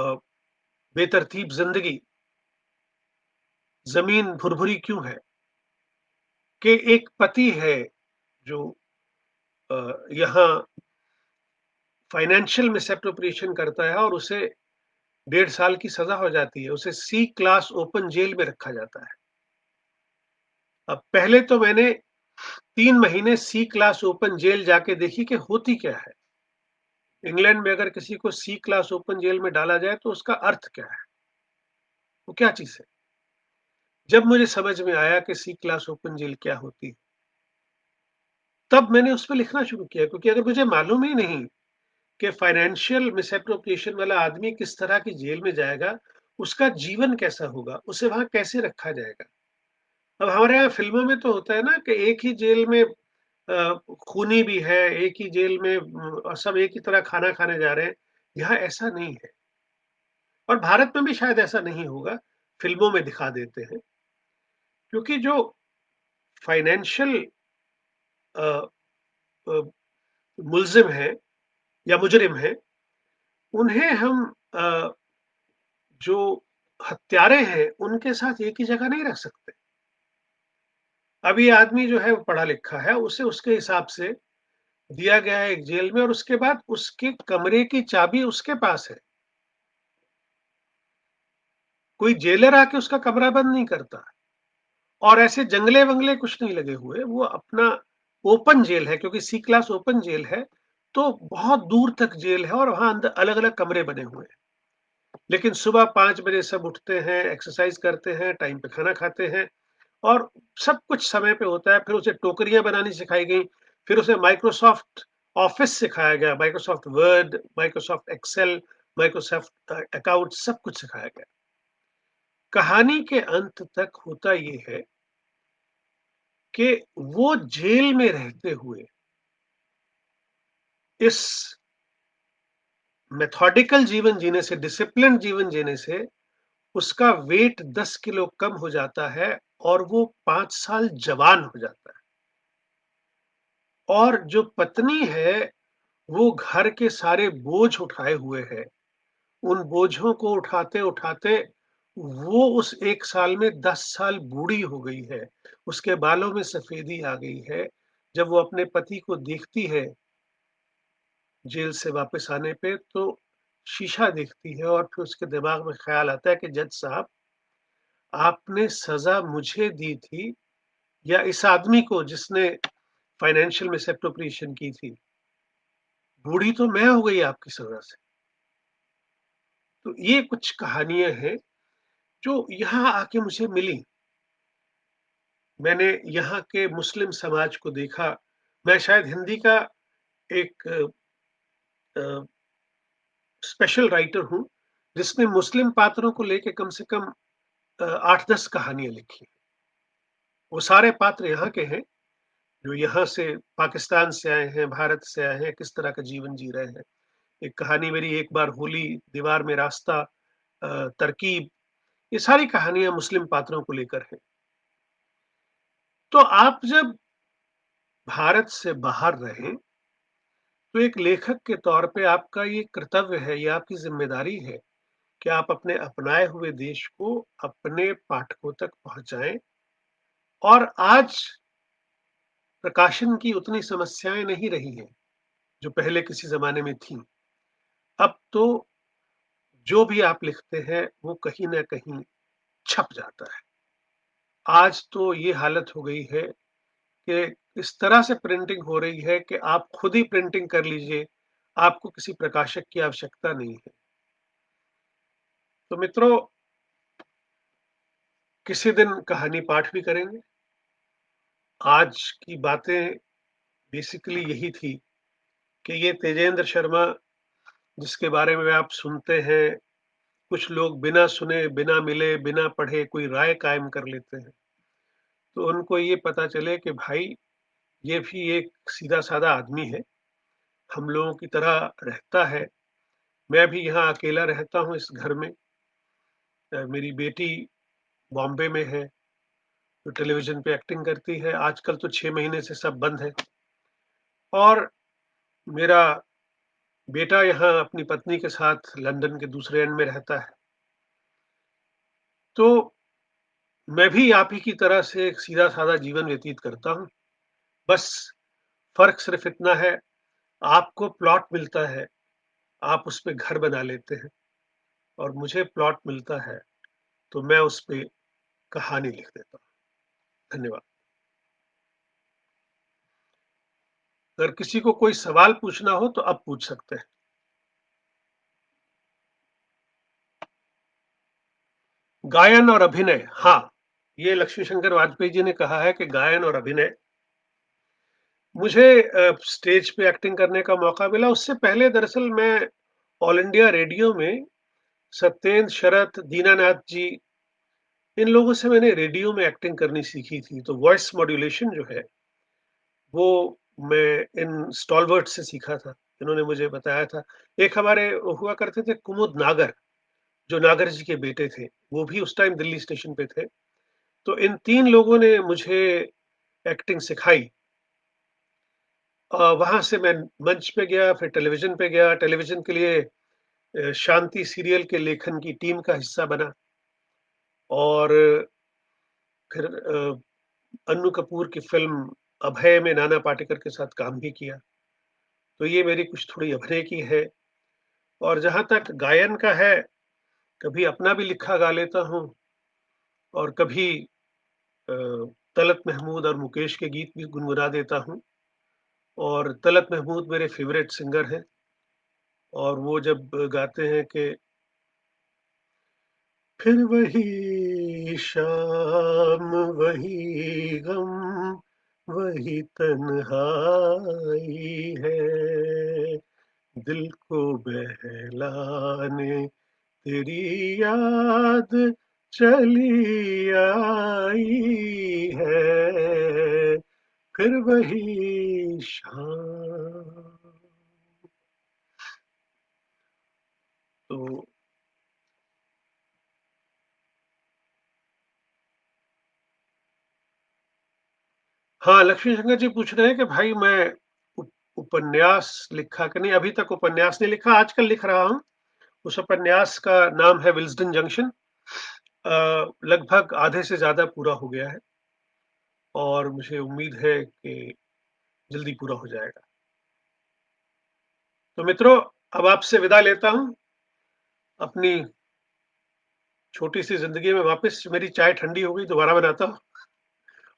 बेतरतीब ज़िंदगी, ज़मीन भुरभुरी क्यों है? कि एक पति है जो यहाँ फाइनेंशियल मिसएप्रोप्रिएशन करता है और उसे 1.5 साल की सज़ा हो जाती है। उसे सी क्लास ओपन जेल में रखा जाता है। अब पहले तो मैंने 3 महीने सी क्लास ओपन जेल जाके देखी कि होती क्या है? इंग्लैंड में अगर किसी को सी क्लास ओपन जेल में डाला जाए तो उसका अर्थ क्या है? वो क्या चीज़ है? जब मुझे समझ में आया कि सी क्लास ओपन जेल क्या होती है, तब मैंने उस पे लिखना शुरू किया, क्योंकि अगर मुझे मालूम ही नहीं कि फाइनेंशियल मिसएप्रोप्रिएशन वाला आदमी किस तरह की जेल में जाएगा, उसका जीवन कैसा होगा, उसे वहाँ कैसे रखा जाएगा। अब हमारे यहाँ फ़िल्मों में तो होता है ना कि एक ही जेल में खूनी भी है, एक ही जेल में सब एक ही तरह खाना खाने जा रहे हैं। यहाँ ऐसा नहीं है, और भारत में भी शायद ऐसा नहीं होगा, फ़िल्मों में दिखा देते हैं। क्योंकि जो फाइनेंशियल अ अ, मुल्ज़िम हैं या मुजरिम हैं, उन्हें हम जो हत्यारे हैं, उनके साथ एक ही जगह नहीं रख सकते। अब ये आदमी जो है वो पढ़ा-लिखा है, उसे उसके हिसाब से दिया गया है एक जेल में, और उसके बाद उसके कमरे की चाबी उसके पास है। कोई जेलर आके उसका कमरा बंद नहीं करता, और ऐसे जंगले-वंगले कुछ नहीं लगे हुए। वो अपना ओपन जेल है, क्योंकि सी क्लास ओपन जेल है, तो बहुत दूर तक जेल है और वहाँ अंदर अलग-अलग कमरे बने हुए हैं। लेकिन सुबह 5 बजे सब उठते हैं, एक्सरसाइज़ करते हैं, टाइम पे खाना खाते हैं, और सब कुछ समय पे होता है। फिर उसे टोकरियाँ बनानी सिखाई गई, फिर उसे माइक्रोसॉफ्ट ऑफ़िस सिखाया गया, Microsoft Word, Microsoft Excel, Microsoft account, सब कुछ सिखाया गया। कहानी के अंत तक होता ये है कि वो जेल में रहते हुए इस मेथोडिकल जीवन जीने से, डिसिप्लिन्ड जीवन जीने से उसका वेट 10 किलो कम हो जाता है, और वो 5 साल जवान हो जाता है। और जो पत्नी है, वो घर के सारे बोझ उठाए हुए है। उन बोझों को उठाते-उठाते वो उस 1 साल में 10 साल बूढ़ी हो गई है। उसके बालों में सफ़ेदी आ गई है। जब वो अपने पति को देखती है, जेल से वापस आने पे, तो शीशा देखती है, और फिर उसके दिमाग में ख़्याल आता है कि जज साहब, आपने सज़ा मुझे दी थी या इस आदमी को जिसने फाइनेंशियल मिसएप्रोप्रिएशन की थी? बूढ़ी तो मैं हो गई आपकी सज़ा से। तो ये कुछ कहानियाँ हैं जो यहाँ आके मुझे मिली। मैंने यहाँ के मुस्लिम समाज को देखा। मैं शायद हिंदी का एक अ, स्पेशल राइटर हूँ, जिसने मुस्लिम पात्रों को लेके कम से कम 8-10 कहानियाँ लिखी। वो सारे पात्र यहाँ के हैं, जो यहाँ से पाकिस्तान से आए हैं, भारत से आए हैं, किस तरह का जीवन जी रहे हैं। एक कहानी मेरी एक बार होली, दीवार में रास्ता, तरकीब, ये सारी कहानियाँ मुस्लिम पात्रों को लेकर हैं। तो आप जब भारत से बाहर रहें, तो एक लेखक के तौर पे आपका ये कर्तव्य है, ये आपकी ज़िम्मेदारी है कि आप अपने अपनाए हुए देश को अपने पाठकों तक पहुँचाएँ। और आज प्रकाशन की उतनी समस्याएँ नहीं रही हैं, जो पहले किसी ज़माने में थीं। अब तो जो भी आप लिखते हैं, वो कहीं न कहीं छप जाता है। आज तो ये हालत हो गई है कि इस तरह से प्रिंटिंग हो रही है कि आप खुद ही प्रिंटिंग कर लीजिए, आपको किसी प्रकाशक की आवश्यकता नहीं है। तो मित्रों, किसी दिन कहानी पाठ भी करेंगे। आज की बातें बेसिकली यही थी कि ये तेजेंद्र शर्मा, जिसके बारे में आप सुनते हैं, कुछ लोग बिना सुने, बिना मिले, बिना पढ़े कोई राय कायम कर लेते हैं। तो उनको ये पता चले कि भाई, ये भी एक सीधा-साधा आदमी है, हम लोगों की तरह रहता है। मैं भी यहाँ अकेला रहता हूँ इस घर में। मेरी बेटी बॉम्बे में है, जो टेलीविज़न पे एक्टिंग करती है। आजकल तो 6 महीने से सब बंद है, और मेरा बेटा यहाँ अपनी पत्नी के साथ लंदन के दूसरे एंड में रहता है। तो मैं भी आप ही की तरह से एक सीधा-साधा जीवन व्यतीत करता हूँ। बस फ़र्क सिर्फ़ इतना है, आपको प्लॉट मिलता है, आप उस पे घर बना लेते हैं, और मुझे प्लॉट मिलता है, तो मैं उस पे कहानी लिख देता हूँ। धन्यवाद। अगर किसी को कोई सवाल पूछना हो तो अब पूछ सकते हैं। गायन और अभिनय, हाँ, ये लक्ष्मी शंकर वाजपेयी जी ने कहा है कि गायन और अभिनय मुझे स्टेज पे एक्टिंग करने का मौका मिला, उससे पहले दरअसल मैं ऑल इंडिया रेडियो में सत्येंद्र, शरत, दीनानाथ जी, इन लोगों से मैंने रेडियो में एक्टिंग करनी सीखी थी। तो वॉइस मॉड्यूलेशन जो है, वो मैं इन स्टॉलवर्ट से सीखा था, इन्होंने मुझे बताया था। एक हमारे हुआ करते थे कुमुद नागर, जो नागर जी के बेटे थे, वो भी उस टाइम दिल्ली स्टेशन पे थे। तो इन 3 लोगों ने मुझे एक्टिंग सिखाई। वहाँ से मैं मंच पे गया, फिर टेलीविज़न पे गया, टेलीविज़न के लिए शांति सीरियल के लेखन की टीम का हिस्सा बना और फिर अन्नू कपूर की फ़िल्म अभय में नाना पाटेकर के साथ काम भी किया। तो ये मेरी कुछ थोड़ी अभिनय की है और जहाँ तक गायन का है, कभी अपना भी लिखा गा लेता हूँ और कभी अ, तलत महमूद और मुकेश के गीत भी गुनगुना देता हूँ और तलत महमूद मेरे फ़ेवरेट सिंगर हैं और वो जब गाते हैं कि फिर वही शाम, वही गम, वही तन्हाई है, दिल को बहलाने तेरी याद चली आई है, फिर वही शाम। तो हाँ, लक्ष्मी शंकर जी पूछ रहे हैं कि भाई मैं उपन्यास लिखा कि नहीं, अभी तक उपन्यास नहीं लिखा, आजकल लिख रहा हूँ। उस उपन्यास का नाम है विल्सडन जंक्शन। लगभग आधे से ज़्यादा पूरा हो गया है और मुझे उम्मीद है कि जल्दी पूरा हो जाएगा। तो मित्रों, अब आपसे विदा लेता हूँ। अपनी छोटी-सी ज़िंदगी में वापस मेरी चाय ठंडी हो गई, दोबारा बनाता हूँ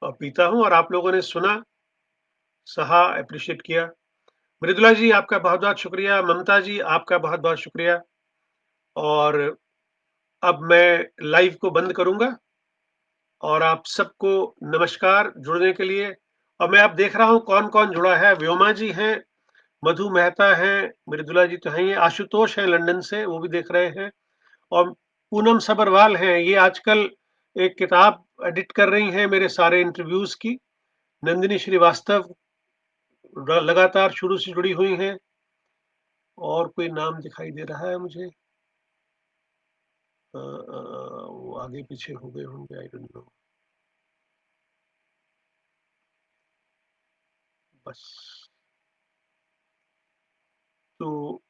और पीता हूँ और आप लोगों ने सुना, सहा, एप्रिशिएट किया। मृदुला जी आपका बहुत-बहुत शुक्रिया, ममता जी आपका बहुत-बहुत शुक्रिया और अब मैं लाइव को बंद करूँगा और आप सबको नमस्कार जुड़ने के लिए। और मैं अब देख रहा हूँ कौन-कौन जुड़ा है। व्योमा जी हैं, मधु मेहता हैं, मृदुला जी तो हैं ही, आशुतोष हैं लंदन से, वो भी देख रहे हैं और पूनम सब्रवाल हैं, ये आजकल एक किताब एडिट कर रही हैं मेरे सारे इंटरव्यूज़ की। नंदिनी श्रीवास्तव लगातार शुरू से जुड़ी हुई हैं और कोई नाम दिखाई दे रहा है मुझे। वो आगे पीछे हो गए होंगे, आई डोंट नो। बस। तो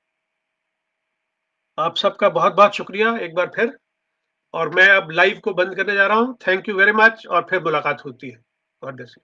आप सबका बहुत-बहुत शुक्रिया एक बार फिर और मैं अब लाइव को बंद करने जा रहा हूँ। थैंक यू वेरी मच और फिर मुलाकात होती है। God bless you.